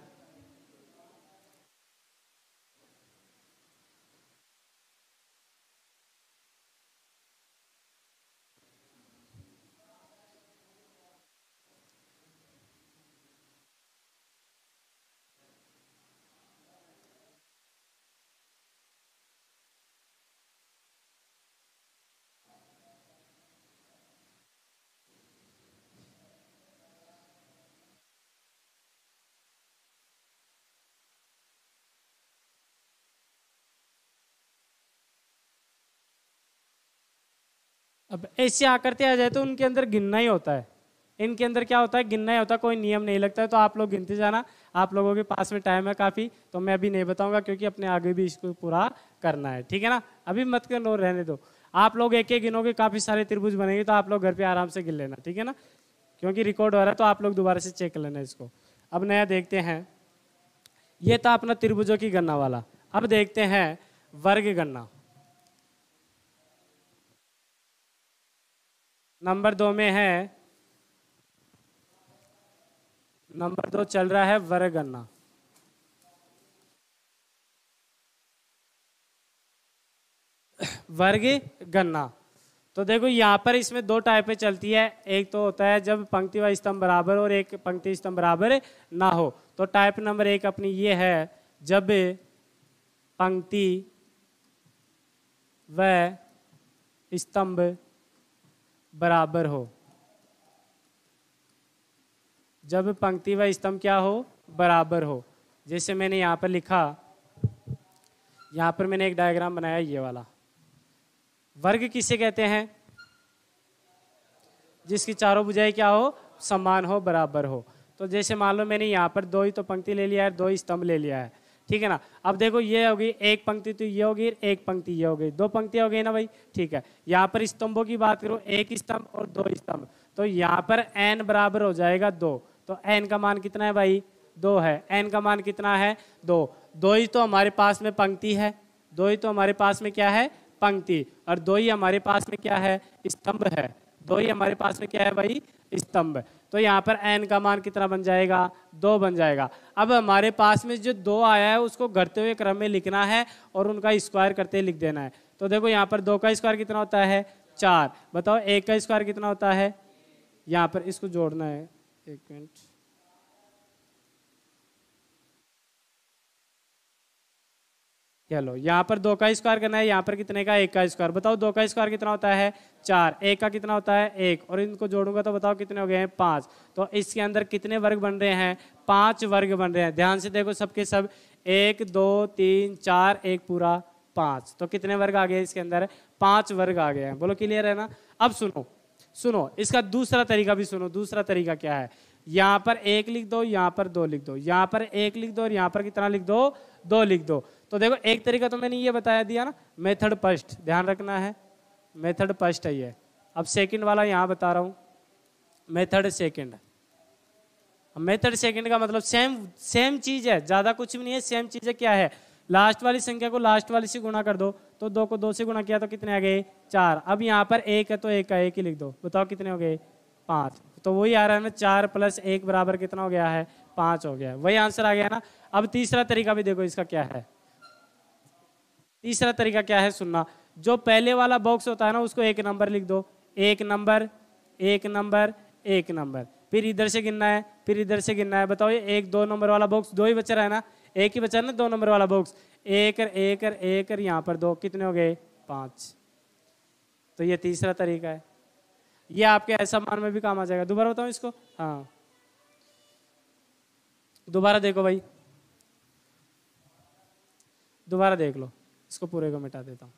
अब ऐसी आकृति आ जाए तो उनके अंदर गिनना ही होता है। इनके अंदर क्या होता है? गिनना ही होता है, कोई नियम नहीं लगता है। तो आप लोग गिनते जाना। आप लोगों के पास में टाइम है काफ़ी, तो मैं अभी नहीं बताऊंगा क्योंकि अपने आगे भी इसको पूरा करना है। ठीक है ना? अभी मत करो, रहने दो। आप लोग एक एक गिनोगे, काफ़ी सारे त्रिभुज बनेंगे, तो आप लोग घर पे आराम से गिन लेना। ठीक है ना? क्योंकि रिकॉर्ड हो रहा है, तो आप लोग दोबारा से चेक कर लेना इसको। अब नया देखते हैं। ये था अपना त्रिभुजों की गणना वाला। अब देखते हैं वर्ग गणना। नंबर 2 में है, नंबर 2 चल रहा है वर्ग गणना। वर्ग गणना। तो देखो यहाँ पर इसमें दो टाइपें चलती है। एक तो होता है जब पंक्ति व स्तंभ बराबर और एक पंक्ति स्तंभ बराबर ना हो। तो टाइप नंबर 1 अपनी ये है, जब पंक्ति व स्तंभ बराबर हो। जब पंक्ति व स्तंभ क्या हो? बराबर हो। जैसे मैंने यहाँ पर लिखा, यहाँ पर मैंने एक डायग्राम बनाया ये वाला। वर्ग किसे कहते हैं? जिसकी चारों भुजाएं क्या हो? समान हो, बराबर हो। तो जैसे मान लो मैंने यहाँ पर दो ही तो पंक्ति ले लिया है, दो ही स्तंभ ले लिया है। ठीक है ना? अब देखो ये होगी एक पंक्ति, तो ये होगी एक पंक्ति, ये हो गई दो पंक्तियां हो गई ना भाई। ठीक है, यहाँ पर स्तंभों की बात करो, एक स्तंभ और दो स्तंभ, तो यहाँ पर n बराबर हो जाएगा 2। तो n का मान कितना है भाई? 2 है। n का मान कितना है? 2। दो ही तो हमारे पास में पंक्ति है, दो ही तो हमारे पास में क्या है? पंक्ति। और दो ही हमारे पास में क्या है? स्तंभ है। दो ही हमारे पास में क्या है भाई? स्तंभ। तो यहाँ पर n का मान कितना बन जाएगा? 2 बन जाएगा। अब हमारे पास में जो 2 आया है उसको घटते हुए क्रम में लिखना है और उनका स्क्वायर करते लिख देना है। तो देखो यहाँ पर 2 का स्क्वायर कितना होता है? 4। बताओ 1 का स्क्वायर कितना होता है? यहाँ पर इसको जोड़ना है, एक मिनट। चलो यहाँ पर 2 का स्क्वायर करना है, यहाँ पर कितने का 1 का स्क्वायर। बताओ 2 का स्क्वायर कितना होता है 4, 1 का कितना होता है 1, और इनको जोड़ूंगा तो बताओ कितने हो गए हैं 5। तो इसके अंदर कितने वर्ग बन रहे हैं 5 वर्ग बन रहे हैं। ध्यान से देखो सबके सब 1 2 3 4 1 पूरा 5, तो कितने वर्ग आ गए इसके अंदर 5 वर्ग आ गए हैं। बोलो क्लियर है ना। अब सुनो सुनो इसका दूसरा तरीका भी सुनो। दूसरा तरीका क्या है, यहाँ पर 1 लिख दो, यहाँ पर 2 लिख दो, यहाँ पर 1 लिख दो और यहाँ पर कितना लिख दो 2 लिख दो। तो देखो एक तरीका तो मैंने ये बताया दिया ना, मेथड फर्स्ट, ध्यान रखना है मेथड फर्स्ट है ये। अब सेकंड वाला यहाँ बता रहा हूँ, मेथड सेकंड। मेथड सेकंड का मतलब सेम चीज है, ज्यादा कुछ भी नहीं है, सेम चीज है। क्या है, लास्ट वाली संख्या को लास्ट वाली से गुणा कर दो, तो 2 को 2 से गुणा किया तो कितने आ गए 4। अब यहाँ पर 1 है तो 1 का 1 ही लिख दो, बताओ कितने हो गए 5। तो वही आ रहा है ना, 4 + 1 बराबर कितना हो गया है 5 हो गया है, वही आंसर आ गया ना। अब तीसरा तरीका भी देखो इसका क्या है। तीसरा तरीका क्या है सुनना, जो पहले वाला बॉक्स होता है ना उसको 1 नंबर लिख दो, 1 नंबर 1 नंबर 1 नंबर, फिर इधर से गिनना है, फिर इधर से गिनना है। बताओ ये 1 2 नंबर वाला बॉक्स 2 ही बचा रहा है ना, एक ही बचा है ना 2 नंबर वाला बॉक्स, 1 1 1 यहाँ पर 2, कितने हो गए 5। तो ये तीसरा तरीका है, ये आपके ऐसा मान में भी काम आ जाएगा। दोबारा बताऊं इसको, हाँ दोबारा देखो भाई, दोबारा देख लो, इसको पूरे को मिटा देता हूं।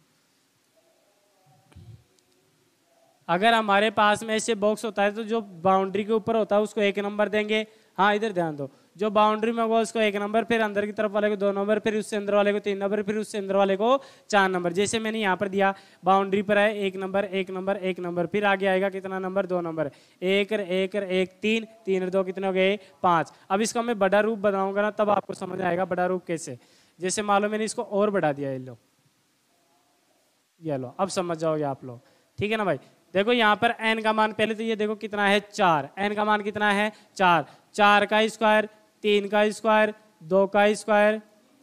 अगर हमारे पास में ऐसे बॉक्स होता है तो जो बाउंड्री के ऊपर होता है उसको 1 नंबर देंगे। हाँ इधर ध्यान दो, जो बाउंड्री में होगा उसको 1 नंबर, फिर अंदर की तरफ वाले को 2 नंबर, फिर उससे अंदर वाले को 3 नंबर, फिर उससे अंदर वाले को 4 नंबर। जैसे मैंने यहाँ पर दिया, बाउंड्री पर है 1 नंबर 1 नंबर 1 नंबर, फिर आगे आएगा कितना नंबर 2 नंबर, 1 1 1 3 3 और 2 कितने हो गए 5। अब इसका मैं बड़ा रूप बनाऊंगा ना तब आपको समझ आएगा बड़ा रूप कैसे। जैसे मान लो मैंने इसको और बढ़ा दिया, ये लो अब समझ जाओगे आप लोग, ठीक है ना भाई। देखो यहाँ पर n का मान पहले तो ये देखो कितना है 4, n का मान कितना है 4, 4 का स्क्वायर 3 का स्क्वायर 2 का स्क्वायर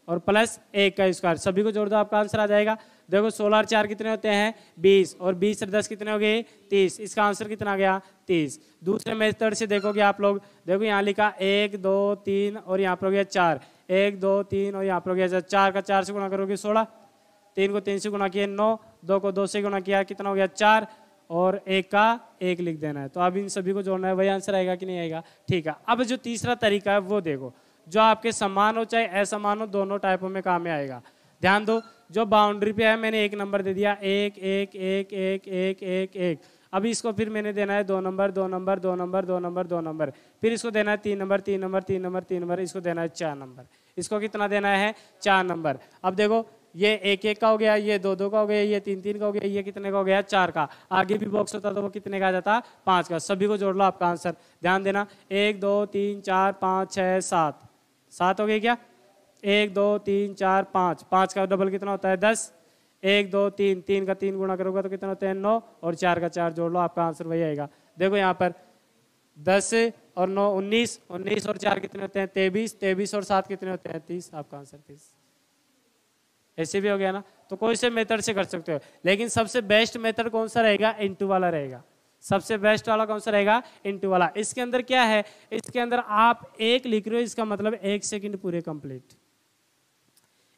और प्लस 1 का स्क्वायर, सभी को जोड़ दो आपका आंसर आ जाएगा। देखो 16 और 4 कितने होते हैं 20, और 20 और 10 कितने हो गए 30, इसका आंसर कितना आ गया 30। दूसरे मेथड से देखोगे आप लोग, देखो यहाँ लिखा 1 2 3 और यहाँ पर हो गया 4, 1 2 3 और यहाँ पर हो गया 4 का 4 से गुणा करोगे 16, 3 को 3 से गुणा किया 9, 2 को 2 से गुणा किया कितना हो गया 4, और 1 का 1 लिख देना है। तो अब इन सभी को जोड़ना है, वही आंसर आएगा कि नहीं आएगा। ठीक है, अब जो तीसरा तरीका है वो देखो, जो आपके समान हो चाहे असमान हो दोनों टाइपों में काम में आएगा। ध्यान दो, जो बाउंड्री पे है मैंने 1 नंबर दे दिया, 1 1 1 1 1 1 1। अभी इसको फिर मैंने देना है 2 number 2 number 2 number 2 number 2 number, फिर इसको देना है 3 नंबर 3 नंबर 3 नंबर 3 नंबर, इसको देना है 4 नंबर। इसको कितना देना है 4 नंबर। अब देखो ये 1 1 का हो गया, ये 2 2 का हो गया, ये 3 3 का हो गया, ये कितने का हो गया 4 का। आगे भी बॉक्स होता तो वो कितने का आ जाता 5 का। सभी को जोड़ लो आपका आंसर, ध्यान देना 1 2 3 4 5 6 7, 7 हो गए क्या, 1 2 3 4 5, 5 का डबल कितना होता है 10, 1 2 3, 3 का 3 गुणा करोगे तो कितना होता है 9, और 4 का 4 जोड़ लो आपका आंसर वही आएगा। देखो यहाँ पर 10 और 9 19, 19 और 4 कितने होते हैं 23, 23 और 7 कितने होते हैं 30, आपका आंसर 30। ऐसे भी हो गया ना। तो कोई से मेथड से कर सकते हो, लेकिन सबसे बेस्ट मेथड कौन सा रहेगा, इनटू वाला रहेगा। सबसे बेस्ट वाला कौन सा रहेगा, इनटू वाला। इसके अंदर क्या है, इसके अंदर आप 1 लिख रहे हो, इसका मतलब 1 सेकंड पूरे कंप्लीट,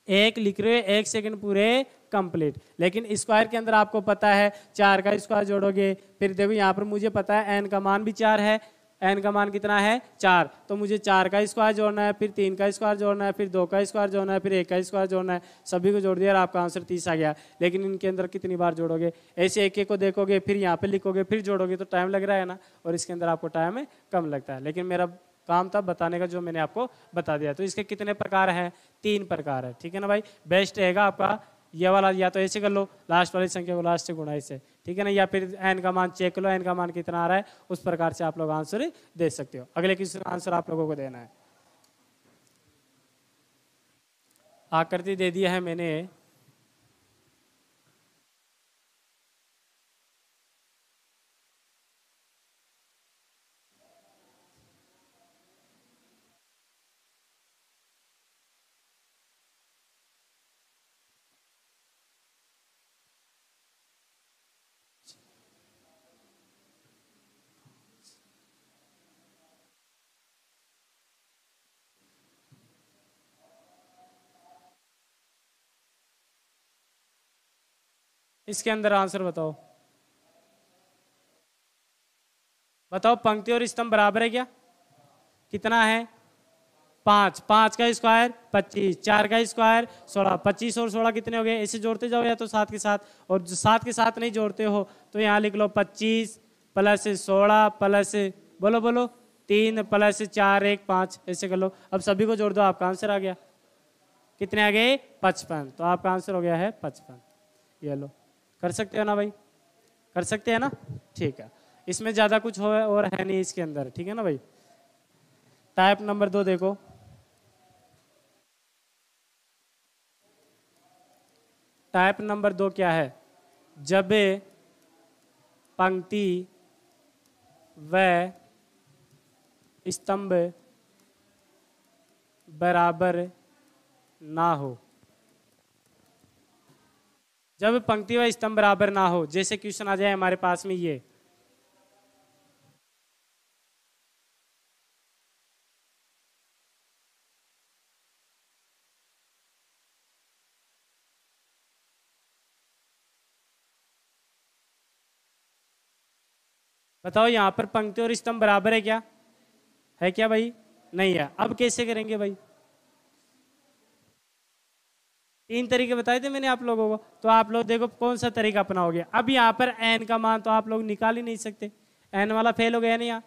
1 लिख रहे हो 1 सेकंड पूरे कंप्लीट। लेकिन स्क्वायर के अंदर आपको पता है 4 का स्क्वायर जोड़ोगे, फिर देखो यहाँ पर मुझे पता है n का मान भी 4 है, n का मान कितना है 4, तो मुझे 4 का स्क्वायर जोड़ना है, फिर 3 का स्क्वायर जोड़ना है, फिर 2 का स्क्वायर जोड़ना है, फिर 1 का स्क्वायर जोड़ना है। सभी को जोड़ दिया और आपका आंसर 30 आ गया। लेकिन इनके अंदर कितनी बार जोड़ोगे, ऐसे एक एक को देखोगे फिर यहाँ पे लिखोगे फिर जोड़ोगे तो टाइम लग रहा है ना, और इसके अंदर आपको टाइम कम लगता है। लेकिन मेरा काम था बताने का, जो मैंने आपको बता दिया। तो इसके कितने प्रकार हैं, 3 प्रकार है, ठीक है ना भाई। बेस्ट रहेगा आपका ये वाला, या तो ऐसे कर लो लास्ट वाली संख्या को लास्ट से गुणा इससे, ठीक है ना, या फिर n का मान चेक लो, n का मान कितना आ रहा है, उस प्रकार से आप लोग आंसर दे सकते हो। अगले क्वेश्चन का आंसर आप लोगों को देना है। आकृति दे दिया है मैंने, इसके अंदर आंसर बताओ, बताओ पंक्ति और स्तंभ बराबर है क्या? कितना है? 5, 5 का स्क्वायर 25, 4 का स्क्वायर 16, 25 और 16 कितने हो गए? ऐसे जोड़ते जाओ या तो साथ के साथ, और जो साथ के साथ नहीं जोड़ते हो तो यहाँ लिख लो 25 प्लस 16 प्लस बोलो बोलो 3 प्लस 4 1 5, ऐसे कर लो। अब सभी को जोड़ दो, आपका आंसर आ गया। कितने आ गए? 55। तो आपका आंसर हो गया है 55। ये लो, कर सकते हो ना भाई? कर सकते हैं ना? ठीक है, इसमें ज़्यादा कुछ हो और है नहीं इसके अंदर, ठीक है ना भाई? टाइप नंबर 2 देखो, टाइप नंबर 2 क्या है? जब पंक्ति व स्तंभ बराबर ना हो। जब पंक्ति व स्तंभ बराबर ना हो, जैसे क्वेश्चन आ जाए हमारे पास में ये, बताओ यहाँ पर पंक्ति और स्तंभ बराबर है क्या? है क्या भाई? नहीं है। अब कैसे करेंगे भाई? 3 तरीके बताए थे मैंने आप लोगों को, तो आप लोग देखो कौन सा तरीका अपनाओगे। अब यहाँ पर एन का मान तो आप लोग निकाल ही नहीं सकते, एन वाला फेल हो गया नहीं, यहाँ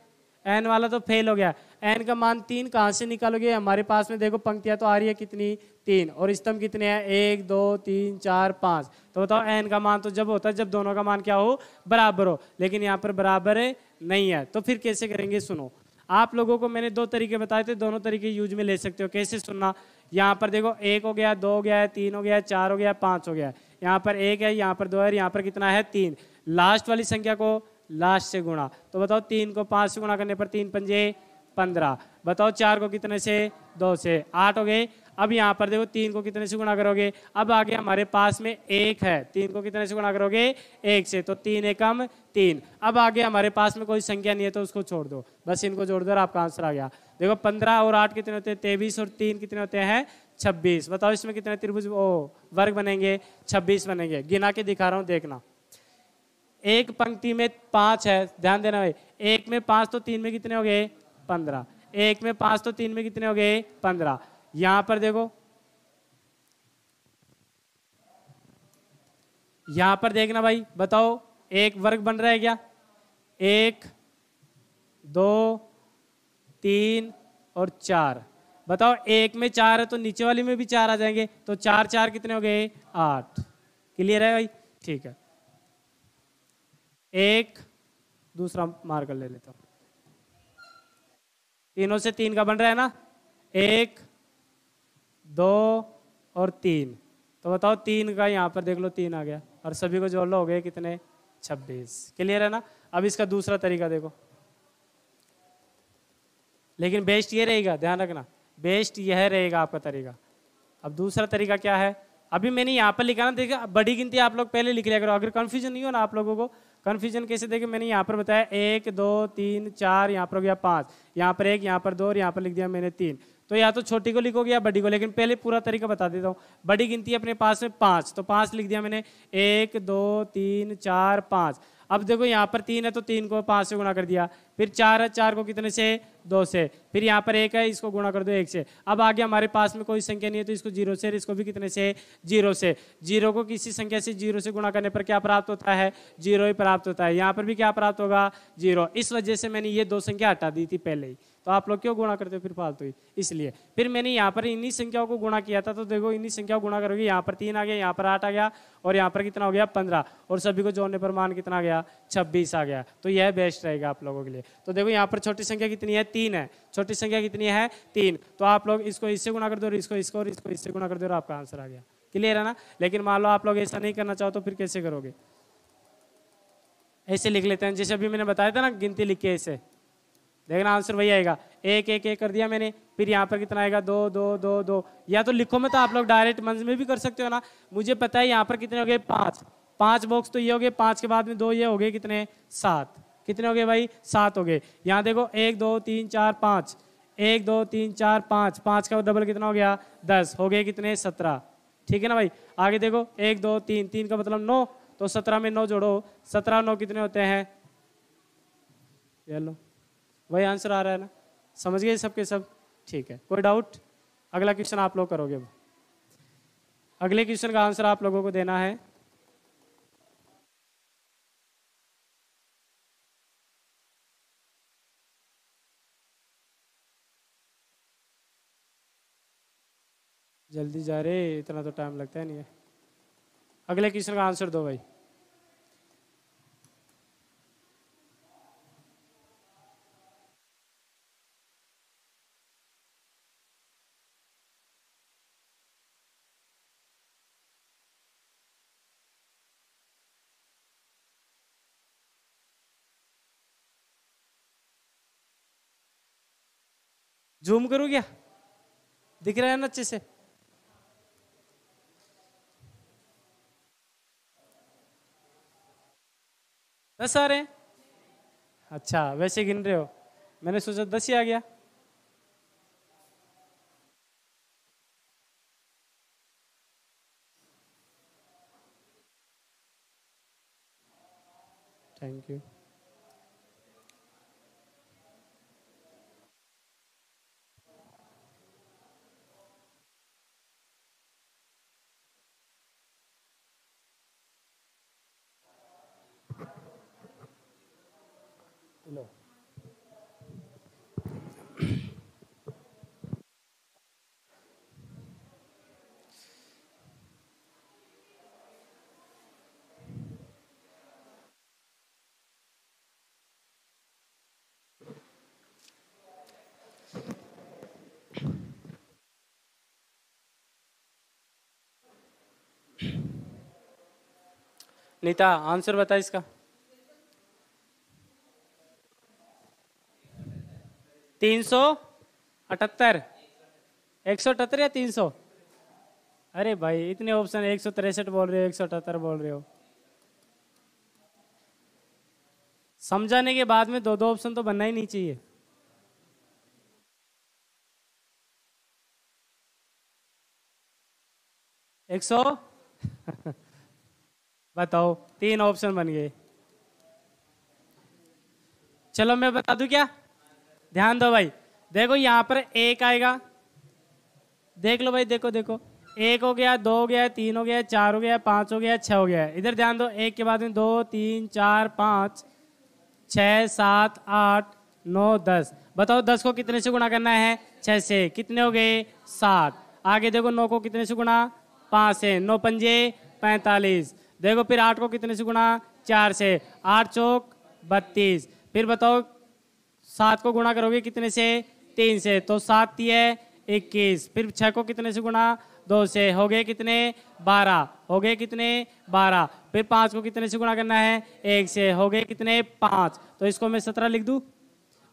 एन वाला तो फेल हो गया। एन का मान 3 कहाँ से निकालोगे? हमारे पास में देखो पंक्तियां तो आ रही है कितनी? 3, और स्तंभ कितने हैं? 1 2 3 4 5। तो बताओ एन का मान तो जब होता है जब दोनों का मान क्या हो? बराबर हो, लेकिन यहाँ पर बराबर नहीं है। तो फिर कैसे करेंगे? सुनो, आप लोगों को मैंने 2 तरीके बताए थे, दोनों तरीके यूज में ले सकते हो। कैसे सुनना, यहाँ पर देखो 1 हो गया, 2 हो गया, 3 हो गया, 4 हो गया, 5 हो गया। यहाँ पर 1 है, यहाँ पर 2 है, यहाँ पर कितना है? 3। लास्ट वाली संख्या को लास्ट से गुणा, तो बताओ 3 को 5 से गुणा करने पर 3 पंजे 15। बताओ 4 को कितने से? 2 से, 8 हो गए। अब यहाँ पर देखो 3 को कितने से गुणा करोगे? अब आगे हमारे पास में 1 है, 3 को कितने से गुणा करोगे? 1 से, तो 3 एकम 3। अब आगे हमारे पास में कोई संख्या नहीं है तो उसको छोड़ दो, बस इनको जोड़ दो और आपका आंसर आ गया। देखो 15 और 8 कितने होते हैं? 23, और 3 कितने होते हैं? 26। बताओ इसमें कितने त्रिभुज वर्ग बनेंगे? 26 बनेंगे। गिना के दिखा रहा हूँ, देखना। एक पंक्ति में 5 है, ध्यान देना भाई। 1 में 5 तो 3 में कितने हो गए? 15। 1 में 5 तो 3 में कितने हो गए? 15। यहां पर देखो, यहां पर देखना भाई, बताओ एक वर्ग बन रहा है क्या? 1 2 3 और 4। बताओ 1 में 4 है तो नीचे वाली में भी 4 आ जाएंगे, तो 4 4 कितने हो गए? 8। क्लियर है भाई? ठीक है, एक दूसरा मार्कर ले लेता हूं। तीनों से 3 का बन रहा है ना? 1 2 और 3। तो बताओ 3 का यहाँ पर देख लो 3 आ गया, और सभी को जोड़ लो, हो गए कितने? 26। क्लियर है ना? अब इसका दूसरा तरीका देखो, लेकिन बेस्ट ये रहेगा, ध्यान रखना, बेस्ट यह रहेगा आपका तरीका। अब दूसरा तरीका क्या है? अभी मैंने यहाँ पर लिखा ना, देखिए बड़ी गिनती आप लोग पहले लिख लिया करो, अगर कंफ्यूजन नहीं हो ना आप लोगों को। कंफ्यूजन कैसे? देखिए मैंने यहाँ पर बताया 1 2 3 4, यहाँ पर हो गया 5, यहाँ पर 1, यहाँ पर 2 और यहाँ पर लिख दिया मैंने 3। तो या तो छोटी को लिखोगे या बड़ी को, लेकिन पहले पूरा तरीका बता देता हूँ। बड़ी गिनती अपने पास में 5, तो 5 लिख दिया मैंने, 1 2 3 4 5। अब देखो यहाँ पर 3 है तो 3 को 5 से गुणा कर दिया, फिर 4 है, 4 को कितने से? 2 से, फिर यहाँ पर 1 है, इसको गुणा कर दो 1 से। अब आगे हमारे पास में कोई संख्या नहीं है तो इसको 0 से, इसको भी कितने से? 0 से। 0 को किसी संख्या से 0 से गुणा करने पर क्या प्राप्त होता है? 0 ही प्राप्त होता है। यहाँ पर भी क्या प्राप्त होगा? 0। इस वजह से मैंने ये 2 संख्या हटा दी थी पहले ही। तो आप लोग क्यों गुणा करते हो फिर फालतू ही? इसलिए फिर मैंने यहाँ पर इन्हीं संख्याओं को गुणा किया था, तो देखो इन्हीं संख्याओं को गुणा करोगे, यहाँ पर 3 आ गया, यहाँ पर 8 आ गया, और यहाँ पर कितना हो गया? 15, और सभी को जोड़ने पर मान कितना आ गया? 26 आ गया। तो यह बेस्ट रहेगा आप लोगों के लिए। तो देखो यहाँ पर छोटी संख्या कितनी है? 3 है। छोटी संख्या कितनी है? 3। तो आप लोग इसको इससे गुणा कर दो, और इसको इसको, और इसको इससे गुणा कर दो, और आपका आंसर आ गया। क्लियर है ना? लेकिन मान लो आप लोग ऐसा नहीं करना चाहो तो फिर कैसे करोगे? ऐसे लिख लेते हैं, जैसे अभी मैंने बताया था ना, गिनती लिख के ऐसे देखना, आंसर वही आएगा। 1 1 1 कर दिया मैंने, फिर यहाँ पर कितना आएगा? 2 2 2 2। या तो लिखो में तो आप लोग डायरेक्ट मंज में भी कर सकते हो ना। मुझे पता है यहाँ पर कितने हो गए? 5। 5 बॉक्स तो ये हो गए, 5 के बाद में 2 ये हो गए, कितने? 7। कितने हो गए भाई? 7 हो गए। यहाँ देखो 1 2 3 4 5, 1 2 3 4 5, 5 का डबल कितना हो गया? 10 हो गए, कितने? 17। ठीक है ना भाई? आगे देखो 1 2 3, 3 का मतलब 9, तो 17 में 9 जोड़ो, 17 9 कितने होते हैं? ये लो, वही आंसर आ रहा है ना, समझ गए सबके सब? ठीक है, कोई डाउट? अगला क्वेश्चन आप लोग करोगे। अगले क्वेश्चन का आंसर आप लोगों को देना है। जल्दी जा रहे, इतना तो टाइम लगता है नहीं है। अगले क्वेश्चन का आंसर दो भाई। जूम करूँ क्या? दिख रहा है ना अच्छे से? दस आ रहे हैं? अच्छा, वैसे गिन रहे हो, मैंने सोचा 10 ही आ गया। Thank you. लो, नीता आंसर बता इसका। 378, 178 या 300? अरे भाई इतने ऑप्शन, 163 बोल रहे हो, 178 बोल रहे हो। समझाने के बाद में दो दो ऑप्शन तो बनना ही नहीं चाहिए। एक सौ बताओ, 3 ऑप्शन बन गए। चलो मैं बता दूं क्या? ध्यान दो भाई, देखो यहाँ पर एक आएगा, देख लो भाई, देखो देखो, एक हो गया, दो हो गया, तीन हो गया, चार हो गया, पांच हो गया, छह हो गया। इधर ध्यान दो, एक के बाद में 2 3 4 5 6 7 8 9 10। बताओ 10 को कितने से गुणा करना है? 6 से। कितने हो गए? 7। आगे देखो 9 को कितने से गुणा? 5 से। 9 पंजे 45। देखो फिर 8 को कितने से गुणा? 4 से। 8 चौक 32। फिर बताओ 7 को गुणा करोगे कितने से? 3 से। तो 7 तिये 21। फिर 6 को कितने से गुणा? 2 से। हो गए कितने? 12। हो गए कितने? 12। फिर 5 को कितने से गुणा करना है? 1 से। हो गए कितने? 5। तो इसको मैं 17 लिख दूं।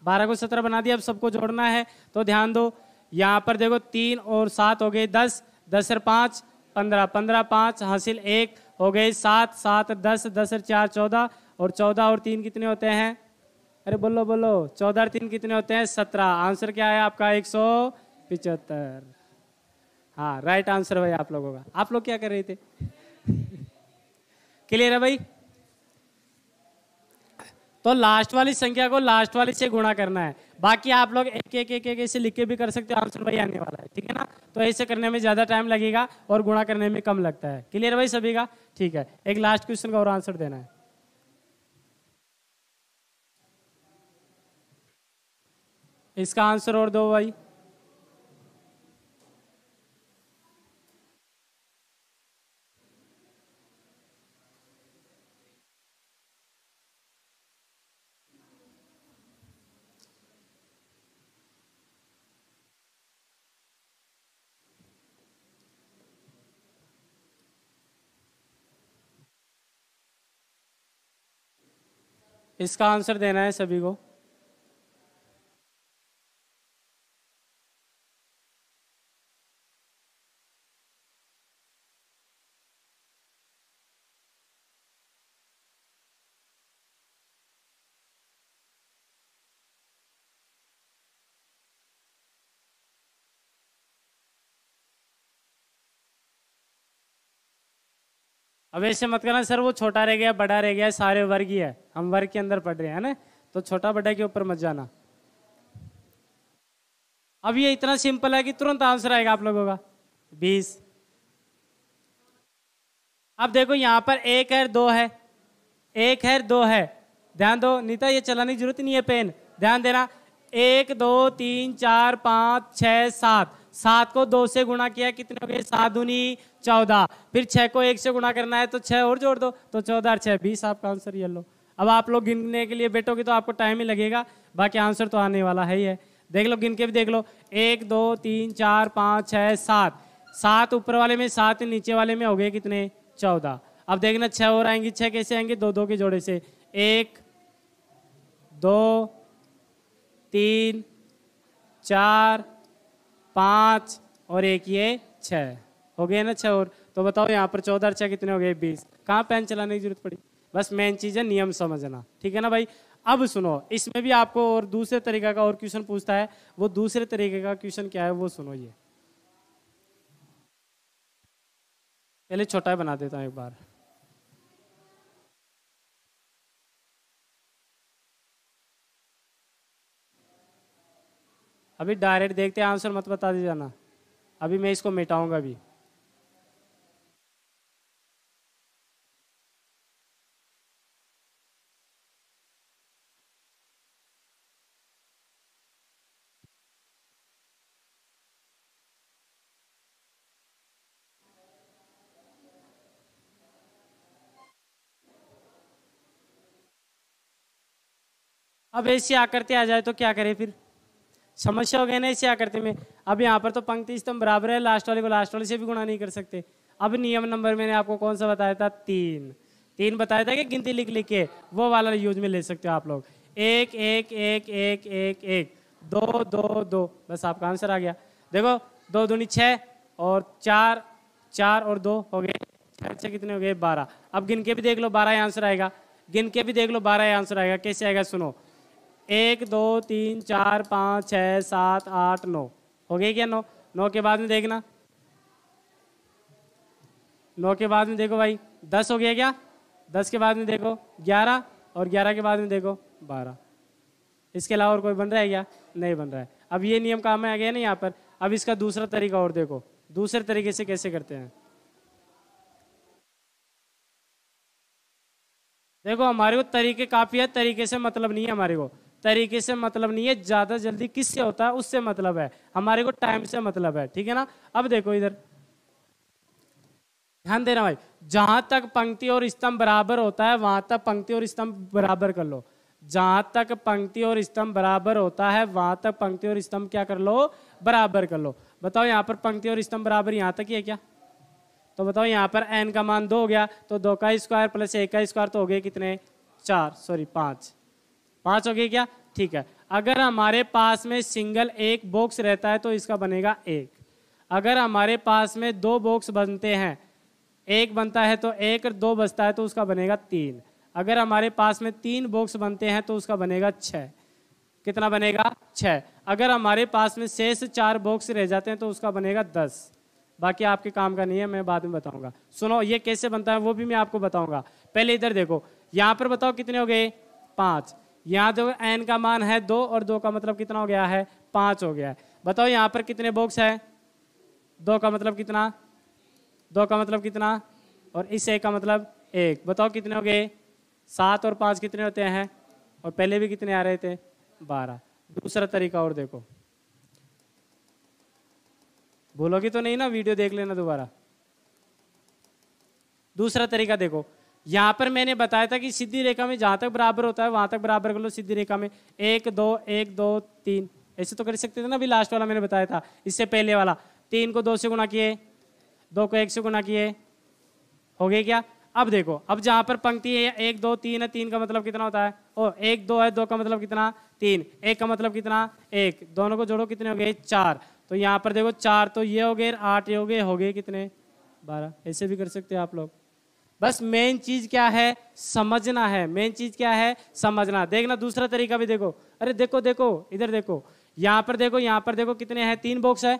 12 को 17 बना दिया। अब सबको जोड़ना है तो ध्यान दो, यहाँ पर देखो 3 और 7 हो गए 10, 10 और 5 15, 15 5 हासिल 1 हो गए 7, 7 10, 10 और 4 14, और 14 और 3 कितने होते हैं? अरे बोलो बोलो, 14 और 3 कितने होते हैं? 17। आंसर क्या है आपका? 175। हाँ राइट आंसर भाई आप लोगों का। आप लोग क्या कर रहे थे? क्लियर है भाई? तो लास्ट वाली संख्या को लास्ट वाली से गुणा करना है। बाकी आप लोग एक एक एक एक ऐसे लिख के भी कर सकते हो, आंसर भाई आने वाला है, ठीक है ना? तो ऐसे करने में ज्यादा टाइम लगेगा और गुणा करने में कम लगता है। क्लियर है भाई सभी का? ठीक है, एक लास्ट क्वेश्चन का और आंसर देना है। इसका आंसर और दो भाई। इसका आंसर देना है सभी को। अब ऐसे मत करना सर वो छोटा रह गया बड़ा रह गया, सारे वर्ग ही है, हम वर्ग के अंदर पढ़ रहे हैं ना, तो छोटा बड़ा के ऊपर मत जाना। अब ये इतना सिंपल है कि तुरंत आंसर आएगा आप लोगों का 20। अब देखो यहाँ पर 1 है 2 है, 1 है 2 है, ध्यान दो नीता ये चलाने की जरूरत नहीं है पेन, ध्यान देना। 1 2 3 4 5 6 7, 7 को 2 से गुणा किया कितने हो गए 7 दूनी 14, फिर 6 को 1 से गुणा करना है तो 6 और जोड़ दो तो 14 और 6 20, आपका आंसर ये लो। अब आप लोग गिनने के लिए बैठोगे तो आपको टाइम ही लगेगा, बाकी आंसर तो आने वाला है ही है। देख लो गिन के भी देख लो, 1 2 3 4 5 6 7, 7 ऊपर वाले में 7 नीचे वाले में हो गए कितने 14। अब देखना 6 और आएंगी, 6 कैसे आएंगे 2 2 के जोड़े से, 1 2 3 4 5 और 1 ये 6 हो गए ना 6 और, तो बताओ यहाँ पर 14 और 6 कितने हो गए 20। कहाँ पेन चलाने की जरूरत पड़ी, बस मेन चीज है नियम समझना, ठीक है ना भाई। अब सुनो इसमें भी आपको और दूसरे तरीका का और क्वेश्चन पूछता है, वो दूसरे तरीके का क्वेश्चन क्या है वो सुनो। ये पहले छोटा बना देता हूं एक बार। अभी डायरेक्ट देखते हैं आंसर मत बता दीजिए ना, अभी मैं इसको मिटाऊंगा अभी। अब ऐसी आकृति आ जाए तो क्या करें फिर, समस्या हो गई ना ऐसी आकृति में। अब यहाँ पर तो पंक्ति स्तंभ बराबर है, लास्ट वाले को लास्ट वाले से भी गुणा नहीं कर सकते। अब नियम नंबर मैंने आपको कौन सा बताया था 3 बताया था कि गिनती लिख लिख के वो वाला यूज में ले सकते हो आप लोग। 1 1 1 1 1 1 2 2 2, बस आपका आंसर आ गया। देखो 2 दूनी 6 और 4 4 और 2 हो गए 6 कितने हो गए 12। अब गिन के भी देख लो 12 आंसर आएगा, गिन के भी देख लो 12 आंसर आएगा। कैसे आएगा सुनो, 1 2 3 4 5 6 7 8 9 हो गए क्या 9। 9 के बाद में देखना, 9 के बाद में देखो भाई 10 हो गया क्या, 10 के बाद में देखो 11 और 11 के बाद में देखो 12। इसके अलावा और कोई बन रहा है क्या, नहीं बन रहा है। अब ये नियम काम में आ गया ना यहाँ पर। अब इसका दूसरा तरीका और देखो, दूसरे तरीके से कैसे करते हैं। देखो हमारे को तरीके काफी है, तरीके से मतलब नहीं है, हमारे को तरीके से मतलब नहीं है, ज्यादा जल्दी किससे होता है उससे मतलब है, हमारे को टाइम से मतलब है, ठीक है ना। अब देखो इधर ध्यान देना भाई, जहां तक पंक्ति और स्तंभ बराबर होता है वहां तक पंक्ति और स्तंभ बराबर कर लो। जहां तक पंक्ति और स्तंभ बराबर होता है वहां तक पंक्ति और स्तंभ क्या कर लो, बराबर कर लो। बताओ यहाँ पर पंक्ति और स्तंभ बराबर यहाँ तक ही है क्या, तो बताओ यहाँ पर n का मान 2 हो गया तो 2 का स्क्वायर प्लस 1 का स्क्वायर तो हो गए कितने 5 हो गए क्या, ठीक है। अगर हमारे पास में सिंगल एक बॉक्स रहता है तो इसका बनेगा 1। अगर हमारे पास में 2 बॉक्स बनते हैं, एक बनता है तो 1 और 2 बचता है तो उसका बनेगा 3। अगर हमारे पास में 3 बॉक्स बनते हैं तो उसका बनेगा 6। कितना बनेगा 6। अगर हमारे पास में शेष 4 बॉक्स रह जाते हैं तो उसका बनेगा 10। बाकी आपके काम का नहीं है, मैं बाद में बताऊंगा। सुनो ये कैसे बनता है वो भी मैं आपको बताऊंगा। पहले इधर देखो, यहाँ पर बताओ कितने हो गए 5। यहाँ देखो n का मान है 2 और 2 का मतलब कितना हो गया है 5 हो गया है। बताओ यहाँ पर कितने बॉक्स है, 2 का मतलब कितना, 2 का मतलब कितना, और इस 1 का मतलब 1। बताओ कितने हो गए 7 और 5 कितने होते हैं, और पहले भी कितने आ रहे थे 12। दूसरा तरीका और देखो, बोलोगी तो नहीं ना, वीडियो देख लेना दोबारा। दूसरा तरीका देखो, यहाँ पर मैंने बताया था कि सीधी रेखा में जहां तक बराबर होता है वहां तक बराबर कर लो। सीधी रेखा में 1 2 1 2 3 ऐसे तो कर सकते थे ना, अभी लास्ट वाला मैंने बताया था। इससे पहले वाला 3 को 2 से गुणा किए, 2 को 1 से गुणा किए, हो गए क्या। अब देखो, अब जहां पर पंक्ति है 1 2 3 है, 3 का मतलब कितना होता है, ओ 1 2 है, 2 का मतलब कितना 3, 1 का मतलब कितना 1, दोनों को जोड़ो कितने हो गए 4। तो यहाँ पर देखो 4 तो ये हो गए, 8 ये हो गए कितने 12। ऐसे भी कर सकते हैं आप लोग। बस मेन चीज क्या है, समझना है। मेन चीज क्या है, समझना। देखना दूसरा तरीका भी देखो, अरे देखो देखो इधर देखो, यहाँ पर देखो, यहाँ पर देखो कितने हैं 3 बॉक्स है,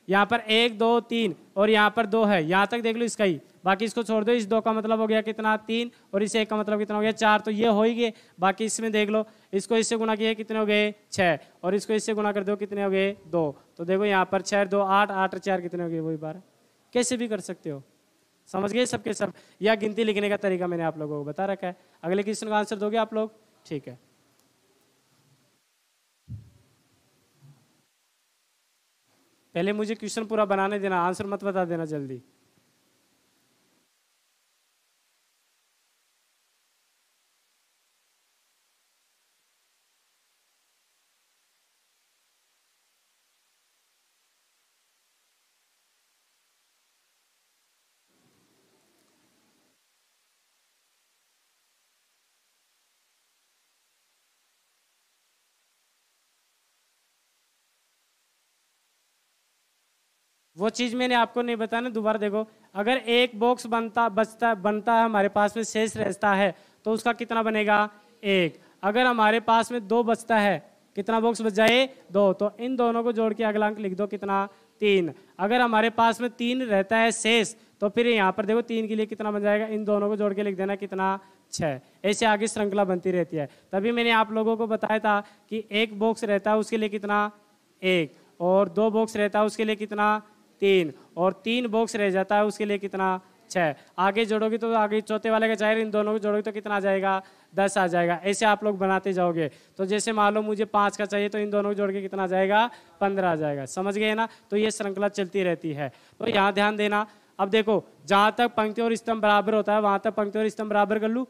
यहाँ पर 1 2 3 और यहाँ पर 2 है, यहाँ तक देख लो इसका ही, बाकी इसको छोड़ दो। इस 2 का मतलब हो गया कितना 3 और इस 1 का मतलब कितना हो गया 4, तो ये हो ही गए। बाकी इसमें देख लो, इसको इससे गुना किया कितने हो गए 6 और इसको इससे गुना कर दो कितने हो गए 2, तो देखो यहाँ पर 6 2 8 8 और 4 कितने हो गए वही 12। कैसे भी कर सकते हो, समझ गए सबके सब। या गिनती लिखने का तरीका मैंने आप लोगों को बता रखा है। अगले क्वेश्चन का आंसर दोगे आप लोग? ठीक है, पहले मुझे क्वेश्चन पूरा बनाने देना, आंसर मत बता देना जल्दी। वो चीज मैंने आपको नहीं बताया, दोबारा देखो। अगर एक बॉक्स बनता है हमारे पास में शेष रहता है तो उसका कितना बनेगा 1। अगर हमारे पास में 2 बचता है, कितना बॉक्स बच जाए 2, तो इन दोनों को जोड़ के अगला अंक लिख दो कितना 3। अगर हमारे पास में 3 रहता है शेष, तो फिर यहाँ पर देखो 3 के लिए कितना बन जाएगा, इन दोनों को जोड़ के लिख देना कितना 6। ऐसे आगे श्रृंखला बनती रहती है। तभी मैंने आप लोगों को बताया था कि एक बॉक्स रहता है उसके लिए कितना 1, और 2 बॉक्स रहता है उसके लिए कितना 3, और 3 बॉक्स रह जाता है उसके लिए कितना 6। आगे जोड़ोगे तो आगे चौथे वाले का चाहे इन दोनों को जोड़ोगे तो कितना आ जाएगा 10 आ जाएगा। ऐसे आप लोग बनाते जाओगे। तो जैसे मान लो मुझे 5 का चाहिए तो इन दोनों को जोड़ के कितना आ जाएगा 15 आ जाएगा। समझ गए ना? तो ये श्रृंखला चलती रहती है। तो यहाँ ध्यान देना। अब देखो, जहाँ तक पंक्ति और स्तंभ बराबर होता है वहां तक पंक्ति और स्तंभ बराबर कर लूँ?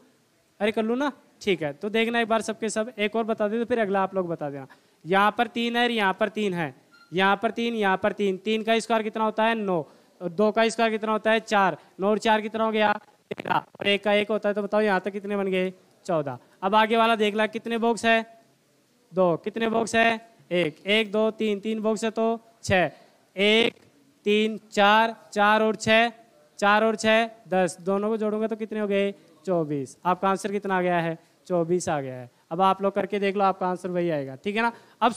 अरे कर लूँ ना? ठीक है, तो देखना एक बार सबके सब। एक और बता दे तो फिर अगला आप लोग बता देना। यहाँ पर 3 है, यहाँ पर 3 है, यहाँ पर 3, यहाँ पर 3। 3 का स्क्वायर कितना होता है 9, और 2 का स्क्वायर कितना होता है 4, 9 और 4 कितना हो गया 13, और 1 का 1 होता है। तो बताओ यहाँ तक कितने बन गए 14। अब आगे वाला देख ला, कितने बॉक्स है 2, कितने बॉक्स है 1, 1 2 3, 3 बॉक्स है तो 6, 1 3 4, 4 और 6, 4 और 6 10, दोनों को जोड़ूंगा तो कितने हो गए 24। आपका आंसर कितना आ गया है 24 आ गया है। अब आप लोग करके देख लो, आपका आंसर वही आएगा। ठीक है ना? अब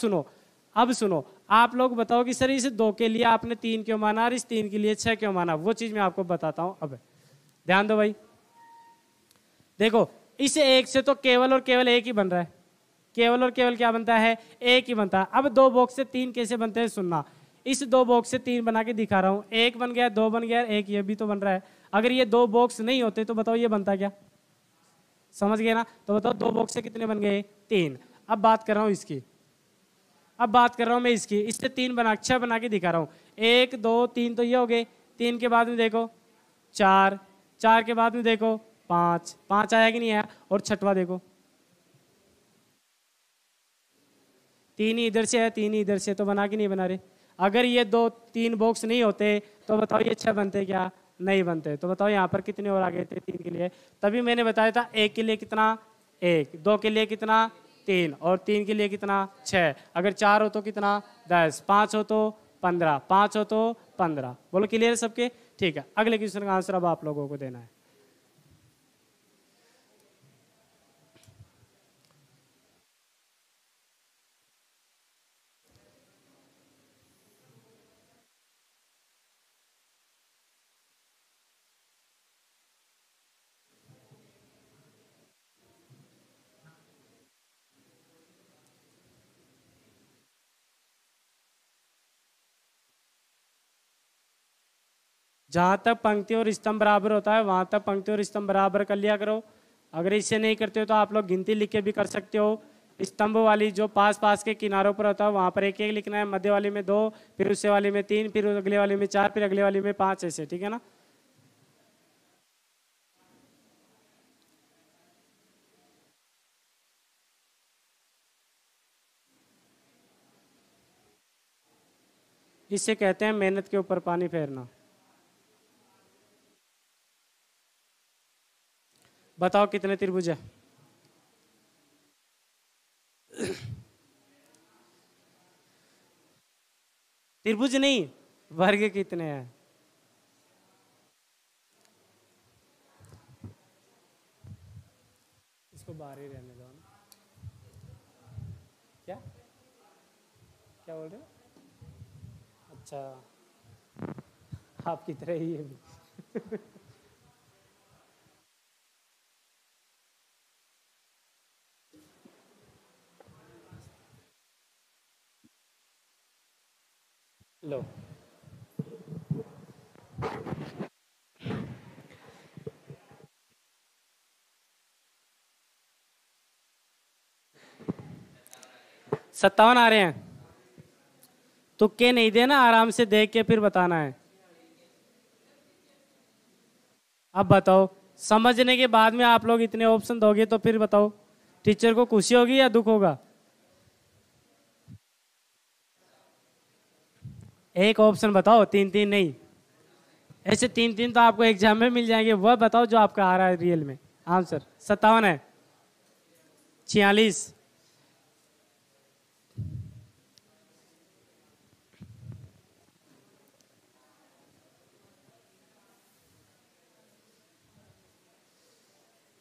सुनो, आप लोग बताओ कि सर इस 2 के लिए आपने 3 क्यों माना और इस 3 के लिए 6 क्यों माना? वो चीज मैं आपको बताता हूं। अब ध्यान दो भाई, देखो इस 1 से तो केवल और केवल 1 ही बन रहा है। केवल और केवल क्या बनता है 1 ही बनता है। अब 2 बॉक्स से 3 कैसे बनते हैं सुनना। इस 2 बॉक्स से 3 बना के दिखा रहा हूं। 1 बन गया, 2 बन गया, 1 ये भी तो बन रहा है। अगर ये 2 बॉक्स नहीं होते तो बताओ ये बनता क्या? समझ गए ना? तो बताओ 2 बॉक्स से कितने बन गए 3। अब बात कर रहा हूं इसकी, अब बात कर रहा हूं मैं इसकी। इससे 3 बना 6 बना के दिखा रहा हूं। 1 2 3 तो ये हो गए। 3 के बाद में देखो 4, 4 के बाद में देखो 5, 5 आया कि नहीं आया? और छठवा देखो 3 ही इधर से है, 3 ही इधर से, तो बना कि नहीं बना रहे? अगर ये 2 3 बॉक्स नहीं होते तो बताओ ये 6 बनते क्या? नहीं बनते। तो बताओ यहाँ पर कितने और आ गए थे 3 के लिए? तभी मैंने बताया था 1 के लिए कितना 1, 2 के लिए कितना 3, और 3 के लिए कितना 6। अगर 4 हो तो कितना 10, 5 हो तो 15, 5 हो तो 15। बोलो क्लियर है सबके? ठीक है, अगले क्वेश्चन का आंसर अब आप लोगों को देना है। जहां तक पंक्ति और स्तंभ बराबर होता है वहां तक पंक्ति और स्तंभ बराबर कर लिया करो। अगर इससे नहीं करते हो तो आप लोग गिनती लिख के भी कर सकते हो। स्तंभ वाली जो पास पास के किनारों पर होता है वहां पर 1 1 लिखना है, मध्य वाली में 2, फिर उससे वाली में 3, फिर अगले वाली में 4, फिर अगले वाली में 5, ऐसे। ठीक है ना? इससे कहते हैं मेहनत के ऊपर पानी फेरना। बताओ कितने त्रिभुज है? त्रिभुज नहीं, वर्ग कितने हैं? इसको बाहर ही रहने दो ना। क्या क्या बोल रहे हो? अच्छा, आपकी तरह ही है भी। लो, सत्तावन आ रहे हैं। तुक्के नहीं देना, आराम से देख के फिर बताना है। अब बताओ, समझने के बाद में आप लोग इतने ऑप्शन दोगे तो फिर बताओ टीचर को खुशी होगी या दुख होगा? एक ऑप्शन बताओ, तीन तीन नहीं। ऐसे तीन तीन तो आपको एग्जाम में मिल जाएंगे, वह बताओ जो आपका आ रहा है रियल में आंसर। 57 है, 46,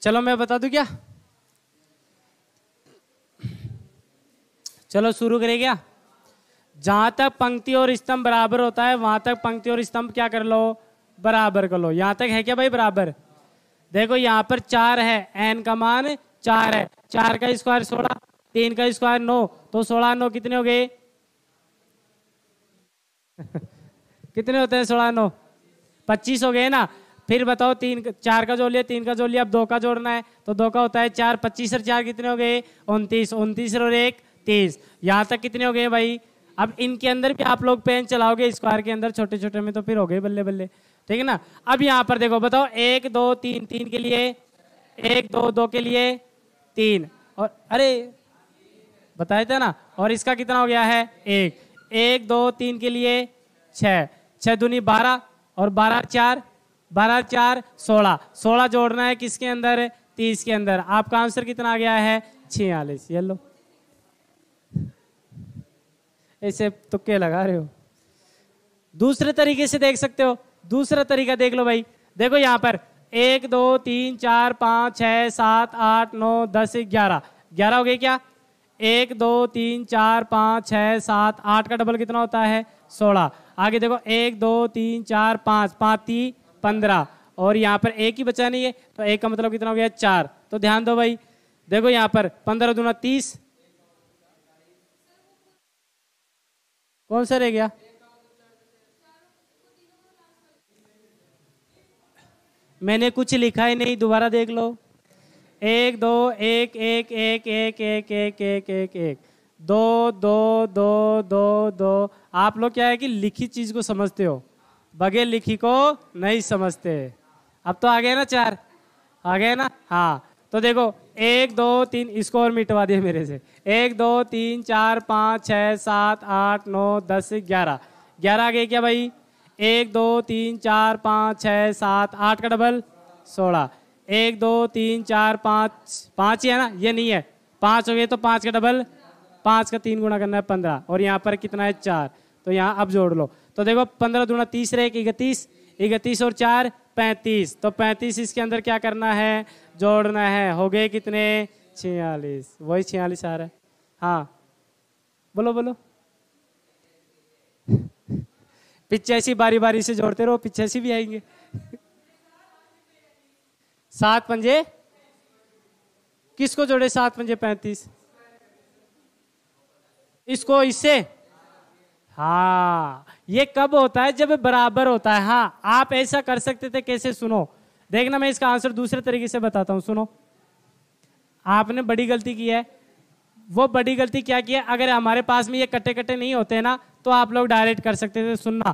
चलो मैं बता दूं क्या? चलो शुरू करें क्या? जहां तक पंक्ति और स्तंभ बराबर होता है वहां तक पंक्ति और स्तंभ क्या कर लो? बराबर कर लो। यहां तक है क्या भाई बराबर? देखो यहाँ पर 4 है, n का मान 4 है, 4 का स्क्वायर 16, 3 का स्क्वायर 9, तो 16 9 कितने हो गए? कितने होते हैं 16 9? 25 हो गए ना। फिर बताओ, 3 4 का जोड़ लिया, 3 का जोड़ लिया, अब 2 का जोड़ना है, तो 2 का होता है 4, 25 और 4 कितने हो गए? 29, 29 और 1 30। यहाँ तक कितने हो गए भाई? अब इनके अंदर भी आप लोग पेन चलाओगे स्क्वायर के अंदर छोटे छोटे में, तो फिर हो गए बल्ले बल्ले, ठीक है ना। अब यहाँ पर देखो, बताओ 1 2 3, 3 के लिए 1, 2 2 के लिए 3, और अरे बताया था ना। और इसका कितना हो गया है? 1 1 2 3 के लिए 6, 6 दूनी 12, और 12 4, 12 4 16, 16 जोड़ना है किसके अंदर? 30 के अंदर। आपका आंसर कितना आ गया है? 46। ये लो, ऐसे तुक्के लगा रहे हो। दूसरे तरीके से देख सकते हो, दूसरा तरीका देख लो भाई। देखो यहाँ पर 1 2 3 4 5 6 7 8 9 10 11, 11 हो गए क्या? 1 2 3 4 5 6 7 8 का डबल कितना होता है? 16। आगे देखो 1 2 3 4 5, 5 3 15, और यहाँ पर एक ही बचा नहीं है, तो एक का मतलब कितना हो गया? 4। तो ध्यान दो भाई, देखो यहाँ पर 15 दूना 30, कौन सा रह गया? मैंने कुछ लिखा ही नहीं, दोबारा देख लो। 1 2 1 1 1 1 1 1 1 1 1 2 2 2 2 2। आप लोग क्या है कि लिखी चीज को समझते हो, बगैर लिखी को नहीं समझते। अब तो आ गए ना 4, आ गए ना। हाँ, तो देखो 1 2 3, इसको और मिटवा दिया मेरे से। 1 2 3 4 5 6 7 8 9 10 11, 11 आ गए क्या भाई? 1 2 3 4 5 6 7 8 का डबल 16, 1 2 3 4 5, 5 ही है ना, ये नहीं है, 5 हो गए, तो 5 का डबल, 5 का 3 गुना करना है 15, और यहाँ पर कितना है? 4। तो यहाँ अब जोड़ लो, तो देखो 15 दूना 30 रहे, 31, 31 और 4 35, तो 35 इसके अंदर क्या करना है? जोड़ना है। हो गए कितने? 46। वही 46 आ रहा है। हाँ बोलो बोलो। पिचासी बारी बारी से जोड़ते रहो, पिचासी भी आएंगे। 7 पंजे किसको जोड़े? 7 पंजे 35, इसको इससे। हाँ, ये कब होता है? जब बराबर होता है। हाँ, आप ऐसा कर सकते थे, कैसे? सुनो, देखना मैं इसका आंसर दूसरे तरीके से बताता हूं। सुनो, आपने बड़ी गलती की है। वो बड़ी गलती क्या की है? अगर हमारे पास में ये कट्टे कट्टे नहीं होते ना, तो आप लोग डायरेक्ट कर सकते थे। सुनना,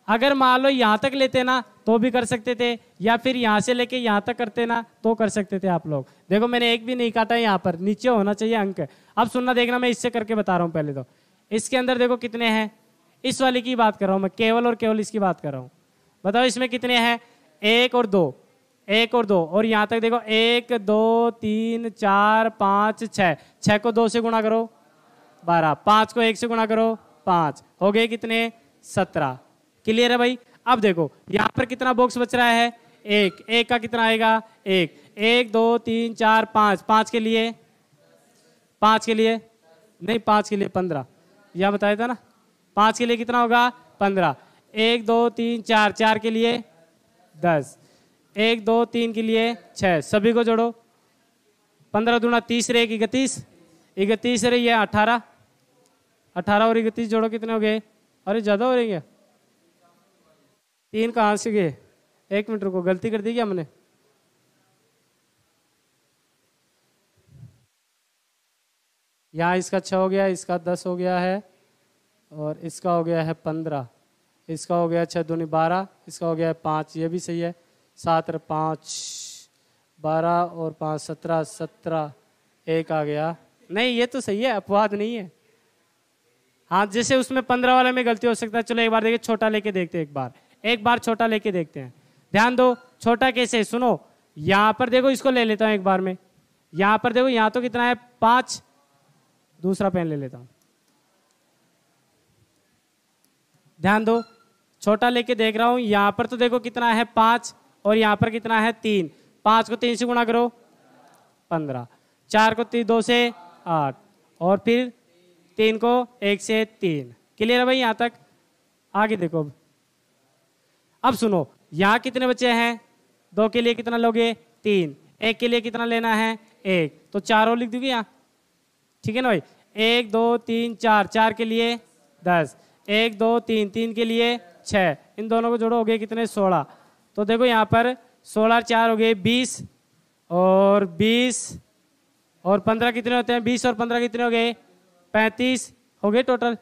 अगर मान लो यहां तक लेते ना तो भी कर सकते थे, या फिर यहां से लेके यहां तक करते ना तो कर सकते थे आप लोग। देखो मैंने एक भी नहीं काटा, यहाँ पर नीचे होना चाहिए अंक। अब सुनना, देखना मैं इससे करके बता रहा हूं। पहले तो इसके अंदर देखो कितने हैं, इस वाले की बात कर रहा हूं मैं, केवल और केवल इसकी बात कर रहा हूं। बताओ इसमें कितने हैं? 1 और 2, 1 और 2, और यहां तक देखो 1 2 3 4 5 6, 6 को 2 से गुणा करो 12, 5 को 1 से गुणा करो 5, हो गए कितने? 17। क्लियर है भाई? अब देखो यहां पर कितना बॉक्स बच रहा है? 1, 1 का कितना आएगा? 1 1 2 3 4 5, 5 के लिए, 5 के लिए नहीं, 5 के लिए 15, यह बताया था ना। 5 के लिए कितना होगा? 15। 1 2 3 4, 4 के लिए 10, 1 2 3 के लिए 6, सभी को जोड़ो। 15 दूना 30 रे 31, 31 रे ये 18, 18 और 31 जोड़ो कितने हो गए? अरे ज़्यादा हो रही है, 3 कहाँ से गए? 1 मिनट रुको, गलती कर दी क्या हमने? यहाँ इसका 6 हो गया, इसका 10 हो गया है, और इसका हो गया है 15, इसका हो गया 6 दूनी 12, इसका हो गया है 5, ये भी सही है। 7 और 5 12 और 5 17, 17 1 आ गया। नहीं ये तो सही है, अपवाद नहीं है। हाँ जैसे उसमें 15 वाले में गलती हो सकता है। चलो एक बार देखिए, छोटा लेके देखते हैं, एक बार छोटा लेके देखते हैं। ध्यान दो छोटा कैसे, सुनो। यहाँ पर देखो, इसको ले लेता हूँ एक बार में। यहाँ पर देखो, यहाँ तो कितना है 5, दूसरा पेन ले लेता हूँ। ध्यान दो, छोटा लेके देख रहा हूँ। यहाँ पर तो देखो कितना है 5, और यहाँ पर कितना है 3। 5 को 3 से गुणा करो 15, 4 को 2 से 8, और फिर 3 को 1 से 3। क्लियर है भाई यहाँ तक? आगे देखो अब सुनो, यहाँ कितने बचे हैं? 2 के लिए कितना लोगे? 3। 1 के लिए कितना लेना है? 1, तो 4 और लिख दोगे यहाँ, ठीक है ना भाई? 1 2 3 4, 4 के लिए 10, 1 2 3, 3 के लिए 6, इन दोनों को जोड़ो हो गए कितने? 16। तो देखो यहाँ पर 16 4 हो गए 20, और 20 और 15 कितने होते हैं? 20 और 15 कितने हो गए? 35 हो गए, टोटल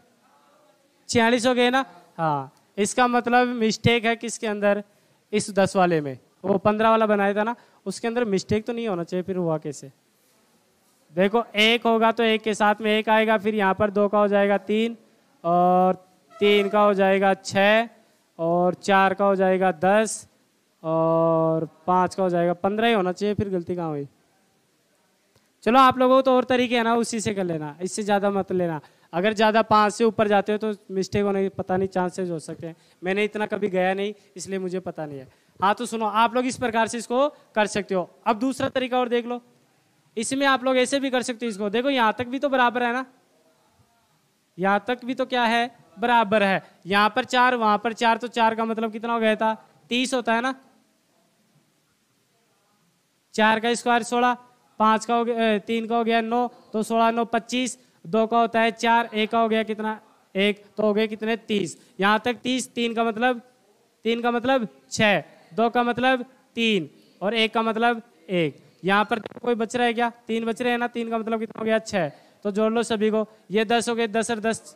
46 हो गए ना। हाँ, इसका मतलब मिस्टेक है किसके अंदर? इस 10 वाले में। वो 15 वाला बनाया था ना, उसके अंदर मिस्टेक तो नहीं होना चाहिए, फिर हुआ कैसे? देखो 1 होगा तो 1 के साथ में 1 आएगा, फिर यहाँ पर 2 का हो जाएगा 3, और 3 का हो जाएगा 6, और 4 का हो जाएगा 10, और 5 का हो जाएगा 15 ही होना चाहिए, फिर गलती कहाँ हुई? चलो आप लोगों को तो और तरीके है ना, उसी से कर लेना, इससे ज़्यादा मत लेना। अगर ज़्यादा 5 से ऊपर जाते हो तो मिस्टेक होने की पता नहीं, चांसेस हो सकते हैं। मैंने इतना कभी गया नहीं, इसलिए मुझे पता नहीं है। हाँ तो सुनो, आप लोग इस प्रकार से इसको कर सकते हो। अब दूसरा तरीका और देख लो, इसमें आप लोग ऐसे भी कर सकते हो इसको। देखो यहाँ तक भी तो बराबर है ना, यहाँ तक भी तो क्या है? बराबर है। यहाँ पर 4, वहां पर 4, तो 4 का मतलब कितना हो गया था? 30 होता है ना। 4 का स्क्वायर 16, 5 का हो गया 3 का हो गया 9, तो 16 9 25, 2 का होता है 4, 1 का हो गया कितना? 1, तो हो गए कितने? 30। यहाँ तक 30, 3 का मतलब 6, 2 का मतलब 3, और 1 का मतलब 1। यहाँ पर कोई बच रहा है क्या? 3 बच रहे हैं ना। 3 का मतलब कितना हो गया? 6। तो जोड़ लो सभी को, ये 10 हो गए, 10 और 10,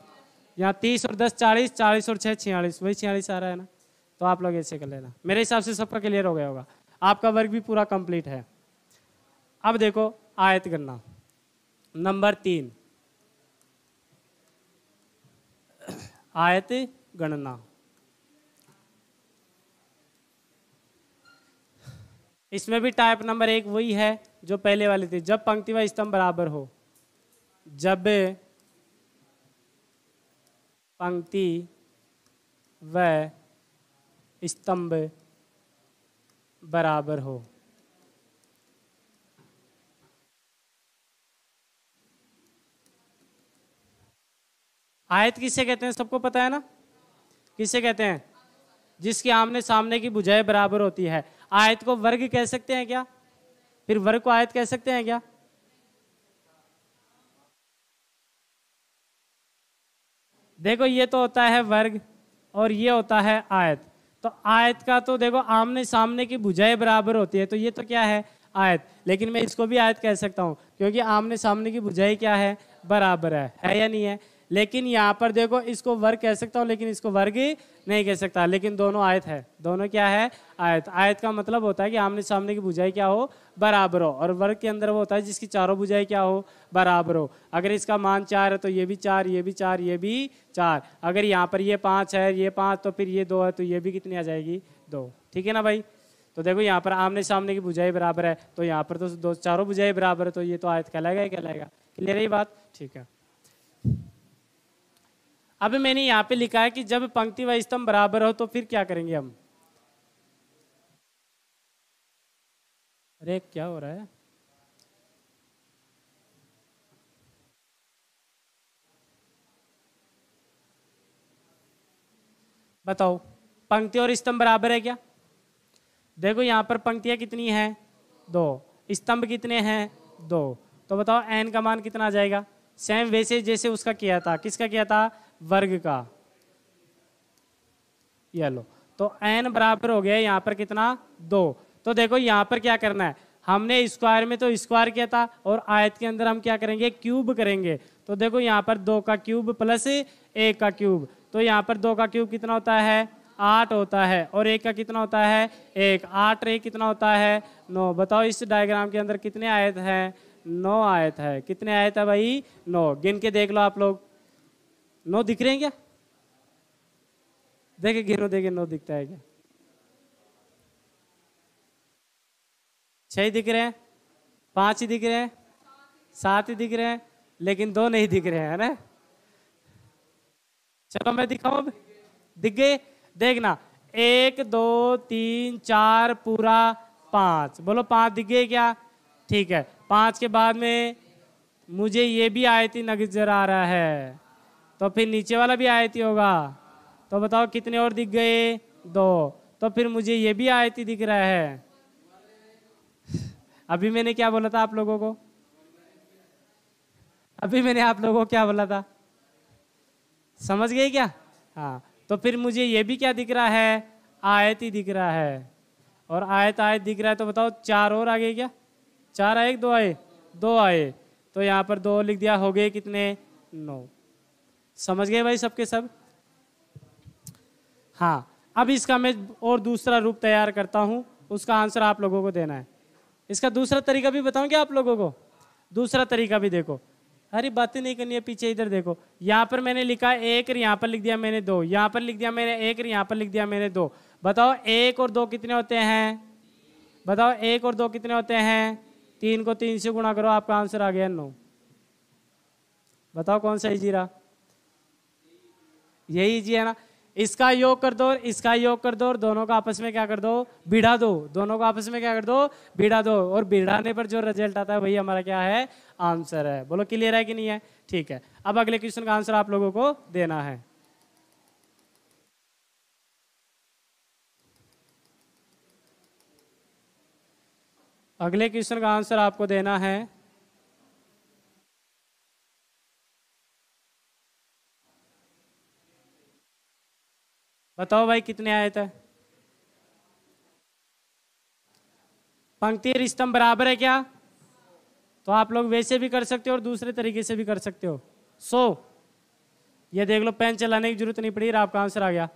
यहाँ 30 और 10 40, 40 और 6 46, वही 46 आ रहा है ना। तो आप लोग ऐसे कर लेना। मेरे हिसाब से सबका क्लियर हो गया होगा, आपका वर्क भी पूरा कंप्लीट है। अब देखो आयत गणना नंबर 3, आयत गणना। इसमें भी टाइप नंबर 1 वही है जो पहले वाली थी, जब पंक्ति व स्तंभ बराबर हो। जब पंक्ति व स्तंभ बराबर हो। आयत किसे कहते हैं? सबको पता है ना, किसे कहते हैं? जिसकी आमने सामने की भुजाएं बराबर होती है। आयत को वर्ग कह सकते हैं क्या? फिर वर्ग को आयत कह सकते हैं क्या? देखो ये तो होता है वर्ग, और ये होता है आयत। तो आयत का तो देखो आमने सामने की भुजाएं बराबर होती है, तो ये तो क्या है? आयत। लेकिन मैं इसको भी आयत कह सकता हूँ, क्योंकि आमने सामने की भुजाएं क्या है? बराबर है या नहीं है? लेकिन यहाँ पर देखो, इसको वर्ग कह सकता हूँ, लेकिन इसको वर्ग नहीं कह सकता। लेकिन दोनों आयत है, दोनों क्या है? आयत। आयत का मतलब होता है कि आमने सामने की भुजाएं क्या हो? बराबर हो। और वर्ग के अंदर वो होता है जिसकी चारों भुजाएं क्या हो? बराबर हो। अगर इसका मान 4 है तो ये भी 4, ये भी 4, ये भी 4। अगर यहाँ पर ये 5 है, ये 5, तो फिर ये 2 है, तो ये भी कितनी आ जाएगी? 2। ठीक है ना भाई? तो देखो यहाँ पर आमने सामने की भुजाएं बराबर है, तो यहाँ पर तो दो चारों भुजाएं बराबर है, तो ये तो आयत कहलाएगा ही कहलाएगा। क्लियर है ये बात? ठीक है। अब मैंने यहाँ पे लिखा है कि जब पंक्ति व स्तंभ बराबर हो तो फिर क्या करेंगे हम? अरे क्या हो रहा है? बताओ पंक्ति और स्तंभ बराबर है क्या? देखो यहाँ पर पंक्तियाँ कितनी हैं? 2। स्तंभ कितने हैं? 2। तो बताओ n का मान कितना आ जाएगा? सेम वैसे जैसे उसका किया था। किसका किया था? वर्ग का। ये लो, तो n बराबर हो गया यहाँ पर कितना? 2। तो देखो यहाँ पर क्या करना है, हमने स्क्वायर में तो स्क्वायर किया था और आयत के अंदर हम क्या करेंगे? क्यूब करेंगे। तो देखो यहाँ पर 2 का क्यूब प्लस 1 का क्यूब, तो यहाँ पर 2 का क्यूब कितना होता है? 8 होता है। और 1 का कितना होता है? 1। 8 1 कितना होता है? 9। बताओ इस डायग्राम के अंदर कितने आयत हैं? 9 आयत है। कितने आयत है भाई? 9। गिन के देख लो आप लोग, 9 दिख रहे हैं क्या? देखे गिनो, देखे 9 दिखता है क्या? 6 ही दिख रहे हैं, 5 ही दिख रहे हैं, 7 ही दिख रहे हैं, लेकिन 2 नहीं दिख रहे हैं, है ना? चलो मैं दिखाऊं अब। दिख गए? देखना, 1 2 3 4 पूरा 5। बोलो 5 दिख गए क्या? ठीक है। 5 के बाद में मुझे ये भी आयती नजर आ रहा है, तो फिर नीचे वाला भी आयती होगा। तो बताओ कितने और दिख गए? 2। तो फिर मुझे ये भी आयती दिख रहा है। अभी मैंने क्या बोला था आप लोगों को? अभी मैंने आप लोगों को क्या बोला था? समझ गए क्या? हाँ, तो फिर मुझे ये भी क्या दिख रहा है? आयत ही दिख रहा है। और आयत आयत दिख रहा है, तो बताओ 4 और आ गए क्या? 4 आए, 2 आए? 2 आए। तो यहाँ पर 2 लिख दिया, हो गए कितने? 9। समझ गए भाई सबके सब? हाँ, अब इसका मैं और दूसरा रूप तैयार करता हूँ, उसका आंसर आप लोगों को देना है। इसका दूसरा तरीका भी बताऊं क्या आप लोगों को? दूसरा तरीका भी देखो। अरे बातें नहीं करनी है, पीछे इधर देखो। यहाँ पर मैंने लिखा 1 और यहाँ पर लिख दिया मैंने 2। यहाँ पर लिख दिया मैंने 1 और यहाँ पर लिख दिया मैंने 2। बताओ 1 और 2 कितने होते हैं? बताओ 1 और 2 कितने होते हैं? 3 को 3 से गुणा करो, आपका आंसर आ गया 9। बताओ कौन सा इजी रहा? यही इजी है ना? इसका योग कर दो, इसका योग कर दो, और दोनों का आपस में क्या कर दो? भिड़ा दो। दोनों को आपस में क्या कर दो? भिड़ा दो। और भिड़ाने पर जो रिजल्ट आता है वही हमारा क्या है? आंसर है। बोलो क्लियर है कि नहीं है? ठीक है। अब अगले क्वेश्चन का आंसर आप लोगों को देना है। अगले क्वेश्चन का आंसर आपको देना है बताओ भाई कितने आयत है? पंक्ति और स्तंभ बराबर है क्या? तो आप लोग वैसे भी कर सकते हो और दूसरे तरीके से भी कर सकते हो। ये देख लो, पेन चलाने की जरूरत नहीं पड़ी, आपका आंसर आ गया।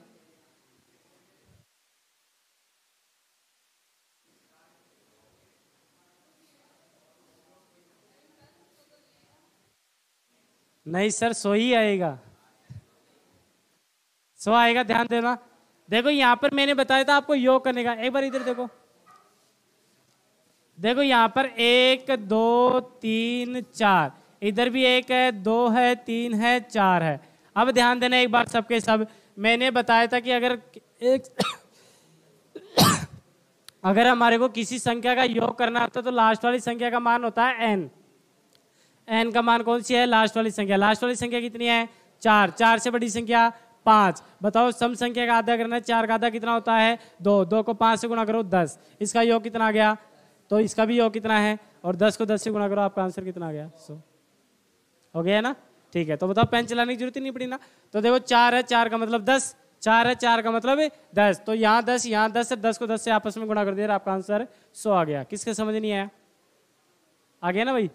नहीं सर, 100 ही आएगा। 100 आएगा, ध्यान देना। देखो यहाँ पर मैंने बताया था आपको योग करने का। एक बार इधर देखो, देखो यहाँ पर 1 2 3 4, इधर भी 1 है, 2 है, 3 है, 4 है। अब ध्यान देना एक बार सबके सब, मैंने बताया था कि अगर एक अगर हमारे को किसी संख्या का योग करना होता तो लास्ट वाली संख्या का मान होता है n। n का मान कौन सी है? लास्ट वाली संख्या। लास्ट वाली संख्या कितनी है? 4। 4 से बड़ी संख्या 5। बताओ सम संख्या का आधा करना है, 4 का आधा कितना होता है? 2। 2 को 5 से गुणा करो 10। इसका योग कितना आ गया? तो इसका भी योग कितना है? और 10 को 10 से गुणा करो, आपका आंसर कितना आ गया? 100 हो गया ना? ठीक है, तो बताओ पेन चलाने की जरूरत ही नहीं पड़ी ना। तो देखो 4 है, 4 का मतलब 10, 4 है, 4 का मतलब 10। तो यहाँ 10, यहाँ 10 है, 10 को 10 से आपस में गुणा कर दिया, आपका आंसर 100 आ गया। किसके समझ नहीं आया? आ गया ना भाई?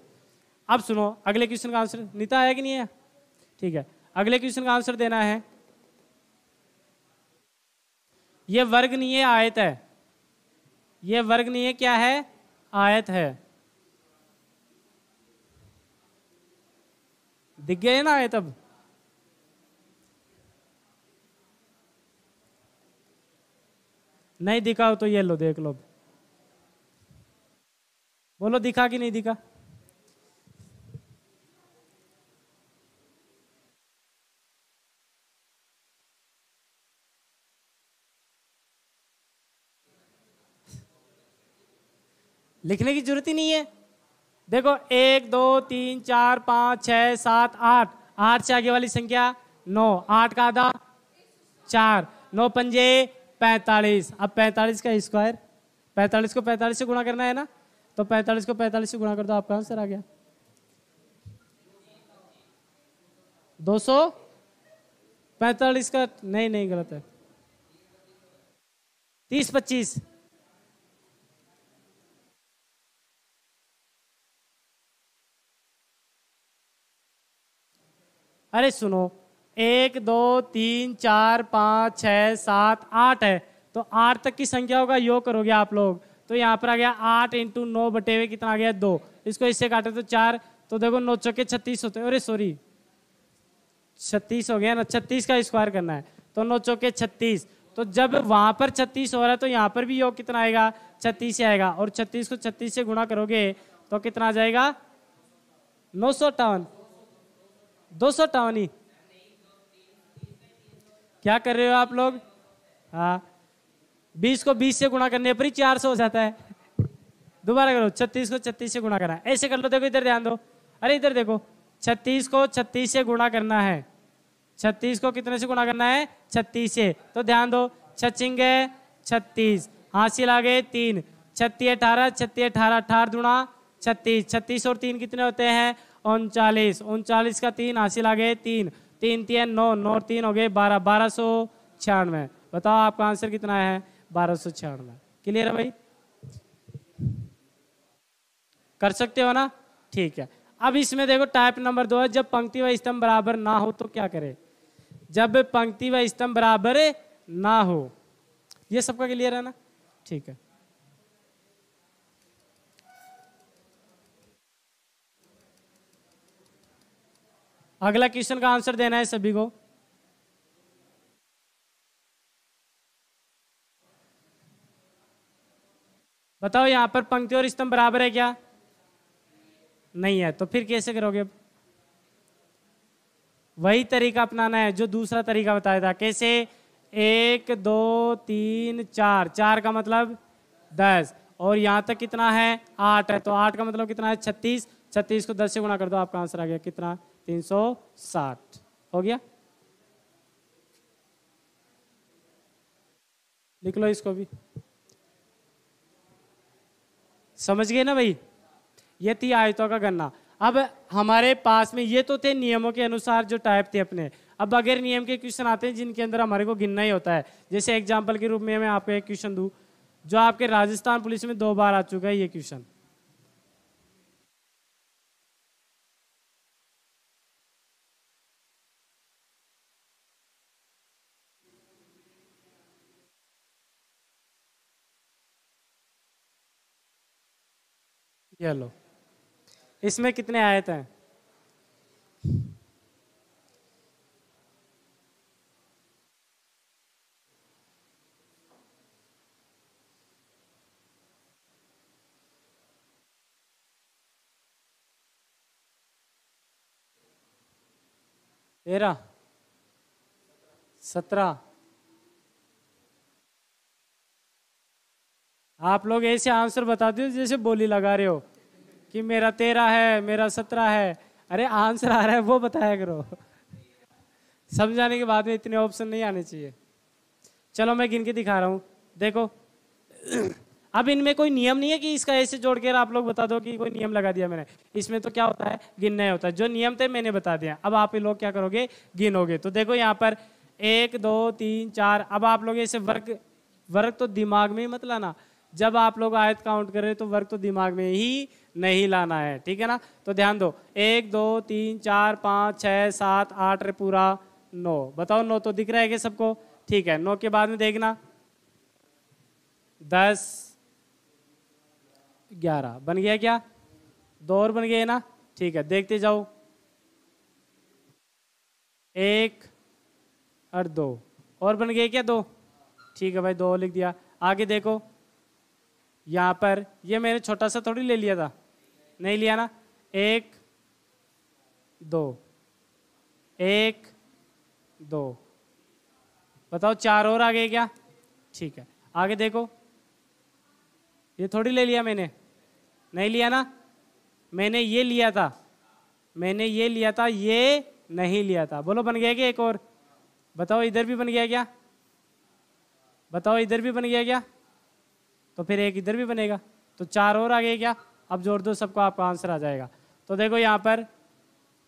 अब सुनो, अगले क्वेश्चन का आंसर नीता आया कि नहीं आया? ठीक है, अगले क्वेश्चन का आंसर देना है। ये वर्ग नहीं है, आयत है। ये वर्ग नहीं है, क्या है? आयत है। दिख गए ना आयत? अब नहीं दिखा हो तो ये लो, देख लो। बोलो दिखा कि नहीं दिखा? लिखने की जरूरत ही नहीं है। देखो 1 2 3 4 5 6 7 8, 8 से आगे वाली संख्या 9, 8 का आधा 4, 9 पंजे 45। अब 45 का स्क्वायर, 45 को 45 से गुणा करना है ना, तो 45 को 45 से गुणा कर दो, आपका आंसर आ गया 245 का, नहीं गलत है, 30 25। अरे सुनो, 1 2 3 4 5 6 7 8 है, तो 8 तक की संख्याओं का योग करोगे आप लोग, तो यहाँ पर आ गया 8 × 9 बटे हुए कितना आ गया 2। इसको इससे काटे तो 4, तो देखो 9 चौके 36 होते हैं, अरे सॉरी 36 हो गया ना, 36 का स्क्वायर करना है, तो 9 चौके 36। तो जब वहां पर 36 हो रहा है तो यहाँ पर भी योग कितना आएगा 36 से आएगा, और 36 को 36 से गुणा करोगे तो कितना आ जाएगा 958, 258 ही। क्या कर रहे हो आप लोग? हाँ, 20 को 20 से गुणा करने पर ही 400 हो जाता है। दोबारा करो, 36 को 36 से गुणा करना है, ऐसे कर लो। देखो इधर ध्यान दो, अरे इधर देखो, 36 को 36 से गुणा करना है, 36 को कितने से गुणा करना है 36 से, तो ध्यान दो, 6 36, हासिल आ गए 3, 36 18, 36 18, 18 दूना 36, 36 और 3 कितने होते हैं 39, 39 का 3 हासिल आ गए 3, 3 3 9, 9 3 हो गए 12, 1296। बताओ आपका आंसर कितना है 1296। क्लियर है भाई? कर सकते हो ना? ठीक है। अब इसमें देखो टाइप नंबर 2 है, जब पंक्ति व स्तंभ बराबर ना हो तो क्या करें? जब पंक्ति व स्तंभ बराबर ना हो, ये सबका क्लियर है ना? ठीक है। अगला क्वेश्चन का आंसर देना है सभी को। बताओ यहां पर पंक्ति और स्तंभ बराबर है क्या? नहीं है, तो फिर कैसे करोगे? वही तरीका अपनाना है जो दूसरा तरीका बताया था। कैसे? 1 2 3 4, 4 का मतलब 10, और यहां तक कितना है 8 है, तो 8 का मतलब कितना है 36, 36 को 10 से गुणा कर दो, आपका आंसर आ गया कितना 360। हो गया? लिख लो इसको भी। समझ गए ना भाई? ये थी आयतों का गणना। अब हमारे पास में ये तो थे नियमों के अनुसार जो टाइप थे अपने। अब अगर नियम के क्वेश्चन आते हैं जिनके अंदर हमारे को गिनना ही होता है, जैसे एग्जांपल के रूप में मैं आपको एक क्वेश्चन दूं जो आपके राजस्थान पुलिस में 2 बार आ चुका है, ये क्वेश्चन। ये लो, इसमें कितने आयत हैं? तेरह, 17। आप लोग ऐसे आंसर बता दो जैसे बोली लगा रहे हो कि मेरा 13 है, मेरा 17 है। अरे आंसर आ रहा है वो बताया करो। समझाने के बाद में इतने ऑप्शन नहीं आने चाहिए। चलो मैं गिन के दिखा रहा हूँ, देखो। अब इनमें कोई नियम नहीं है कि इसका ऐसे जोड़ कर आप लोग बता दो कि कोई नियम लगा दिया मैंने। इसमें तो क्या होता है, गिनना होता है। जो नियम थे मैंने बता दिया, अब आप लोग क्या करोगे, गिनोगे। तो देखो यहाँ पर 1 2 3 4। अब आप लोग ऐसे वर्ग तो दिमाग में ही मत लाना। जब आप लोग आयत काउंट कर रहे हो तो वर्ग तो दिमाग में ही नहीं लाना है, ठीक है ना? तो ध्यान दो, 1 2 3 4 5 6 7 8 रे पूरा 9। बताओ 9 तो दिख रहा है क्या सबको? ठीक है। 9 के बाद में देखना 10 11 बन गया क्या? 2 और बन गए ना? ठीक है, देखते जाओ। 1 और 2 और बन गए क्या? 2। ठीक है भाई, 2 लिख दिया। आगे देखो, यहाँ पर ये मैंने छोटा सा थोड़ी ले लिया था, नहीं लिया ना। 1 2 1 2। बताओ 4 और आ गए क्या? ठीक है, आगे देखो। ये थोड़ी ले लिया मैंने, नहीं लिया ना। मैंने ये लिया था, मैंने ये लिया था, ये नहीं लिया था। बोलो बन गया क्या? एक और बताओ, इधर भी बन गया क्या? बताओ इधर भी बन गया क्या? तो फिर एक इधर भी बनेगा, तो 4 और आ गए क्या? अब जोड़ दो सबको, आपका आंसर आ जाएगा। तो देखो यहाँ पर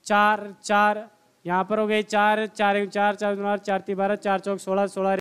4 4, यहाँ पर हो गए 4 4 4 4 4 4 12 4 चौक 16 16